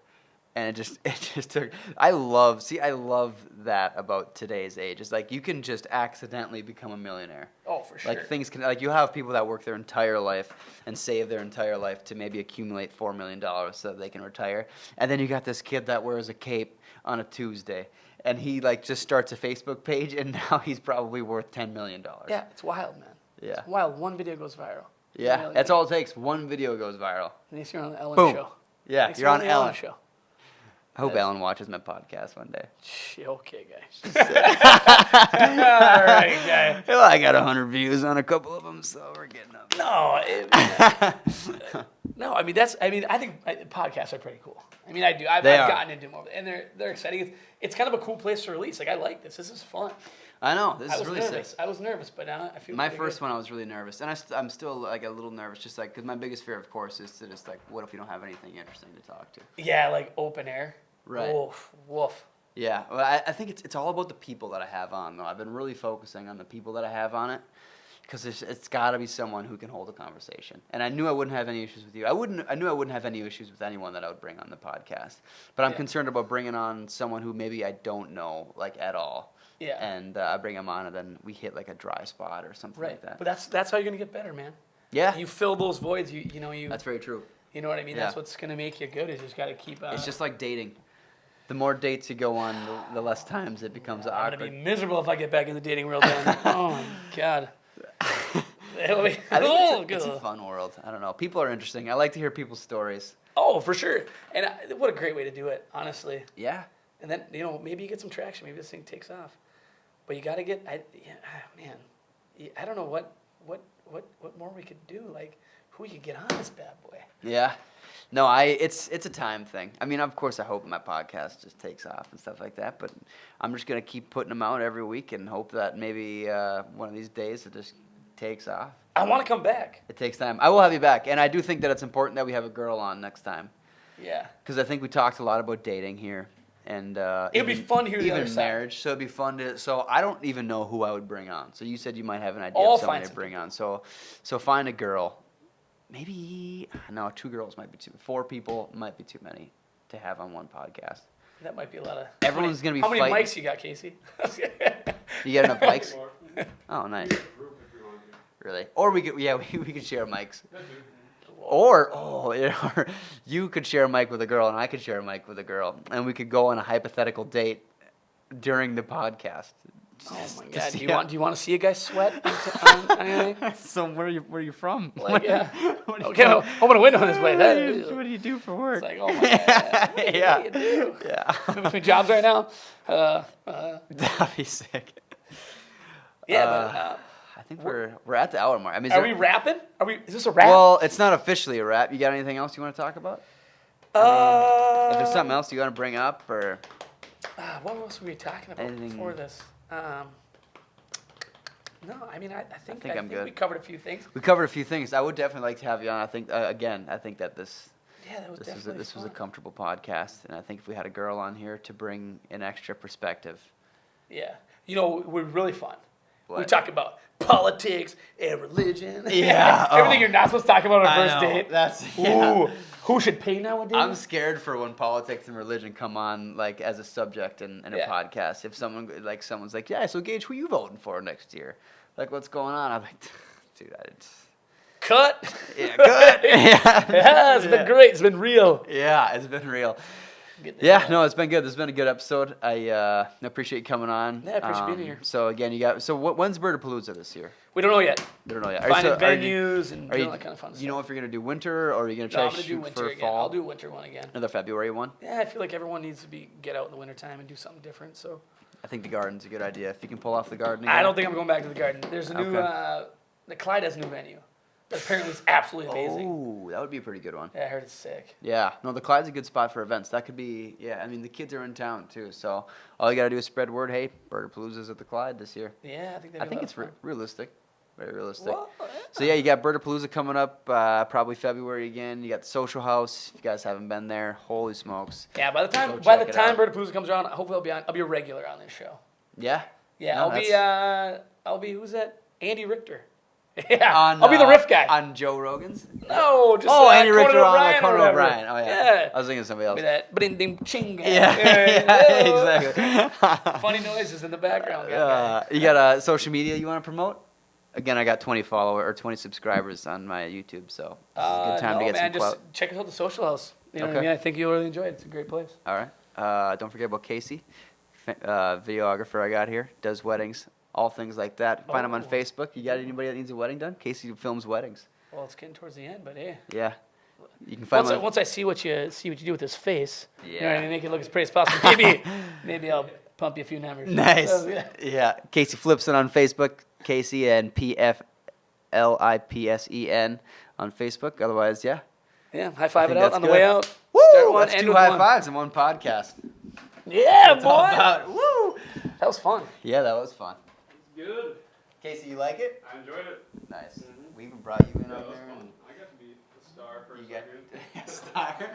Speaker 2: and it just took. I love that about today's age. It's like you can just accidentally become a millionaire.
Speaker 1: Oh, for sure.
Speaker 2: Like things can, like you have people that work their entire life and save their entire life to maybe accumulate $4 million so that they can retire, and then you got this kid that wears a cape on a Tuesday, and he like just starts a Facebook page, and now he's probably worth $10 million.
Speaker 1: Yeah, it's wild, man.
Speaker 2: Yeah.
Speaker 1: It's wild. One video goes viral.
Speaker 2: Yeah, that's all it takes. One video goes viral.
Speaker 1: At least you're on the Ellen
Speaker 2: Boom.
Speaker 1: show.
Speaker 2: Yeah,
Speaker 1: At least
Speaker 2: you're on
Speaker 1: the
Speaker 2: Ellen.
Speaker 1: show.
Speaker 2: I hope Ellen watches my podcast one day.
Speaker 1: Okay, guy. All right, guy.
Speaker 2: Well, I got 100 views on a couple of them, so we're getting up.
Speaker 1: No, I mean, I think podcasts are pretty cool. I mean, I do. I've
Speaker 2: They are.
Speaker 1: gotten into them, and they're exciting. It's kind of a cool place to release. Like, I like this. This is fun.
Speaker 2: I know, this
Speaker 1: I
Speaker 2: is
Speaker 1: was
Speaker 2: really
Speaker 1: nervous.
Speaker 2: sick.
Speaker 1: I was nervous, but now I feel
Speaker 2: My
Speaker 1: pretty
Speaker 2: first
Speaker 1: good.
Speaker 2: one, I was really nervous, and I'm still like a little nervous, just like because my biggest fear, of course, is to just like, what if we don't have anything interesting to talk to?
Speaker 1: Yeah, like open air.
Speaker 2: Right.
Speaker 1: Woof.
Speaker 2: Yeah, well, I think it's all about the people that I have on, though. I've been really focusing on the people that I have on it, because it's got to be someone who can hold a conversation. And I knew I wouldn't have any issues with you. I knew I wouldn't have any issues with anyone that I would bring on the podcast. But I'm concerned about bringing on someone who maybe I don't know like at all.
Speaker 1: Yeah.
Speaker 2: And I bring them on, and then we hit like a dry spot or something like that.
Speaker 1: But that's how you're gonna get better, man.
Speaker 2: Yeah.
Speaker 1: You fill those voids. You
Speaker 2: That's very true.
Speaker 1: You know what I mean?
Speaker 2: Yeah.
Speaker 1: That's what's gonna make you good. Is you just gotta keep.
Speaker 2: It's just like dating. The more dates you go on, the less times it becomes
Speaker 1: I'm
Speaker 2: awkward.
Speaker 1: gonna be miserable if I get back in the dating world. Then. Oh my god. It'll be-
Speaker 2: I think it's a
Speaker 1: good.
Speaker 2: fun world. I don't know. People are interesting. I like to hear people's stories.
Speaker 1: Oh, for sure. And what a great way to do it, honestly.
Speaker 2: Yeah.
Speaker 1: And then maybe you get some traction. Maybe this thing takes off. But you got to get. Man, I don't know what more we could do. Like who we could get on this bad boy.
Speaker 2: Yeah. No, it's a time thing. I mean, of course, I hope my podcast just takes off and stuff like that. But I'm just gonna keep putting them out every week and hope that maybe one of these days it just takes off.
Speaker 1: I want to come back.
Speaker 2: It takes time. I will have you back, and I do think that it's important that we have a girl on next time.
Speaker 1: Yeah.
Speaker 2: Because I think we talked a lot about dating here, and
Speaker 1: It'd be fun to hear the
Speaker 2: even
Speaker 1: other side.
Speaker 2: marriage. So it'd be fun to. So I don't even know who I would bring on. So you said you might have an idea
Speaker 1: I'll
Speaker 2: of someone
Speaker 1: find
Speaker 2: to
Speaker 1: some
Speaker 2: bring on. So find a girl. Maybe no, 2 girls might be too. 4 people might be too many to have on one podcast.
Speaker 1: That might be a lot of.
Speaker 2: Everyone's gonna be
Speaker 1: How many
Speaker 2: fighting.
Speaker 1: mics you got, Casey?
Speaker 2: You got enough mics?
Speaker 3: More.
Speaker 2: Oh, nice.
Speaker 3: Group if you want to.
Speaker 2: Really? Or we could share mics.
Speaker 3: Yeah, dude.
Speaker 2: Or you could share a mic with a girl and I could share a mic with a girl, and we could go on a hypothetical date during the podcast.
Speaker 1: Oh my
Speaker 2: To
Speaker 1: God!
Speaker 2: see
Speaker 1: Do you want to see a guy sweat on anything?
Speaker 2: So where are you from?
Speaker 1: Like, yeah.
Speaker 2: What do you
Speaker 1: Okay,
Speaker 2: do?
Speaker 1: open a window in this place.
Speaker 2: What do you do for work?
Speaker 1: It's like, oh my God. What do
Speaker 2: Yeah.
Speaker 1: you do?
Speaker 2: Yeah.
Speaker 1: I'm between jobs right now.
Speaker 2: That'd be sick.
Speaker 1: Yeah,
Speaker 2: I think we're at the hour mark. I mean,
Speaker 1: are we rapping? Is this a rap?
Speaker 2: Well, it's not officially a wrap. You got anything else you want to talk about? If there's something else you want to bring up, or
Speaker 1: what else were we talking about
Speaker 2: Anything-
Speaker 1: before this? No, I mean, I think
Speaker 2: I'm good.
Speaker 1: we covered a few things.
Speaker 2: we covered a few things. I would definitely like to have you on. I think I think that this
Speaker 1: Yeah, that was
Speaker 2: this
Speaker 1: definitely
Speaker 2: was a
Speaker 1: fun.
Speaker 2: comfortable podcast, and I think if we had a girl on here to bring an extra perspective.
Speaker 1: Yeah, we're really fun. We
Speaker 2: What?
Speaker 1: talk about politics and religion.
Speaker 2: Yeah,
Speaker 1: everything
Speaker 2: oh.
Speaker 1: you're not supposed to talk about on a
Speaker 2: I
Speaker 1: first
Speaker 2: know,
Speaker 1: date.
Speaker 2: that's-
Speaker 1: Ooh,
Speaker 2: yeah.
Speaker 1: who should pay nowadays?
Speaker 2: I'm scared for when politics and religion come on like as a subject in a
Speaker 1: Yeah.
Speaker 2: podcast. If someone's like, yeah, so Gage, who you voting for next year? Like, what's going on? I'm like, dude,
Speaker 1: Cut.
Speaker 2: yeah, good. Yeah,
Speaker 1: Yeah, it's been great. It's been real.
Speaker 2: Yeah, it's been real.
Speaker 1: Get the-
Speaker 2: Yeah, no, it's been good. This has been a good episode. I appreciate you coming on.
Speaker 1: Yeah, I appreciate being here.
Speaker 2: So again, when's Bert of Bertapalooza this year?
Speaker 1: We don't know yet.
Speaker 2: I don't know yet.
Speaker 1: Finding
Speaker 2: Are you-
Speaker 1: venues and
Speaker 2: Are
Speaker 1: doing
Speaker 2: you,
Speaker 1: that kind of fun
Speaker 2: you know
Speaker 1: stuff.
Speaker 2: if you're gonna do winter or are you gonna
Speaker 1: No,
Speaker 2: try
Speaker 1: I'm
Speaker 2: to
Speaker 1: gonna do
Speaker 2: shoot
Speaker 1: winter
Speaker 2: for
Speaker 1: again.
Speaker 2: fall?
Speaker 1: I'll do winter one again.
Speaker 2: Another February one.
Speaker 1: Yeah, I feel like everyone needs to get out in the wintertime and do something different. So
Speaker 2: I think the garden's a good idea. If you can pull off the garden.
Speaker 1: I
Speaker 2: again.
Speaker 1: don't think I'm going back to the garden. There's a new
Speaker 2: Okay.
Speaker 1: the Clyde has a new venue. That apparently it's absolutely amazing.
Speaker 2: Oh, that would be a pretty good one.
Speaker 1: Yeah, I heard it's sick.
Speaker 2: Yeah, no, the Clyde's a good spot for events. That could be, yeah. I mean, the kids are in town too, so all you gotta do is spread word. Hey, Bertapalooza's at the Clyde this year.
Speaker 1: Yeah, I think
Speaker 2: I think it's realistic, very realistic.
Speaker 1: Well, yeah.
Speaker 2: So yeah, you got Bertapalooza coming up, probably February again. You got the Social House. If you guys haven't been there, holy smokes.
Speaker 1: Yeah, by the
Speaker 2: Go
Speaker 1: time
Speaker 2: check it out.
Speaker 1: Bertapalooza comes around, hopefully I'll be a regular on this show.
Speaker 2: Yeah.
Speaker 1: Yeah,
Speaker 2: No,
Speaker 1: I'll be who's that? Andy Richter. Yeah,
Speaker 2: On,
Speaker 1: I'll be the riff guy.
Speaker 2: On Joe Rogan's.
Speaker 1: No, just
Speaker 2: Andy
Speaker 1: Conan
Speaker 2: Richter on
Speaker 1: O'Brien or
Speaker 2: Conan
Speaker 1: whatever.
Speaker 2: O'Brien. Oh yeah.
Speaker 1: Yeah.
Speaker 2: I was thinking of somebody else.
Speaker 1: Be that, but in ching.
Speaker 2: Yeah, yeah, exactly.
Speaker 1: Funny noises in the background. Guy.
Speaker 2: You got social media you want to promote? Again, I got 20 followers or 20 subscribers on my YouTube, so this is a good time to get some
Speaker 1: just
Speaker 2: clout.
Speaker 1: check out the Social House. You know what I
Speaker 2: Okay.
Speaker 1: mean? I think you'll really enjoy it. It's a great place.
Speaker 2: All right. Don't forget about Casey, videographer I got here, does weddings, all things like that. Find him on
Speaker 1: Oh.
Speaker 2: Facebook. You got anybody that needs a wedding done? Casey films weddings.
Speaker 1: Well, it's getting towards the end, but hey.
Speaker 2: Yeah. You can find him on,
Speaker 1: Once I see what you do with his face, you know what I
Speaker 2: Yeah.
Speaker 1: mean? Make it look as pretty as possible. Maybe I'll pump you a few numbers.
Speaker 2: Nice.
Speaker 1: So, yeah.
Speaker 2: Yeah. Casey Flipson on Facebook. Casey and PFLIPSEN on Facebook. Otherwise, yeah.
Speaker 1: Yeah, high five
Speaker 2: think
Speaker 1: it out
Speaker 2: that's
Speaker 1: on the
Speaker 2: good.
Speaker 1: way out.
Speaker 2: Woo!
Speaker 1: Start one,
Speaker 2: That's
Speaker 1: end
Speaker 2: 2
Speaker 1: with
Speaker 2: high
Speaker 1: one.
Speaker 2: fives in one podcast.
Speaker 1: Yeah,
Speaker 2: It's all
Speaker 1: boy.
Speaker 2: about, woo!
Speaker 1: That was fun.
Speaker 2: Yeah, that was fun.
Speaker 3: Good.
Speaker 2: Casey, you like it?
Speaker 3: I enjoyed it.
Speaker 2: Nice.
Speaker 3: Mhm.
Speaker 2: We even brought you in
Speaker 3: That
Speaker 2: on
Speaker 3: was
Speaker 2: there.
Speaker 3: fun. I got to be a star for a
Speaker 2: You got
Speaker 3: second.
Speaker 2: a star.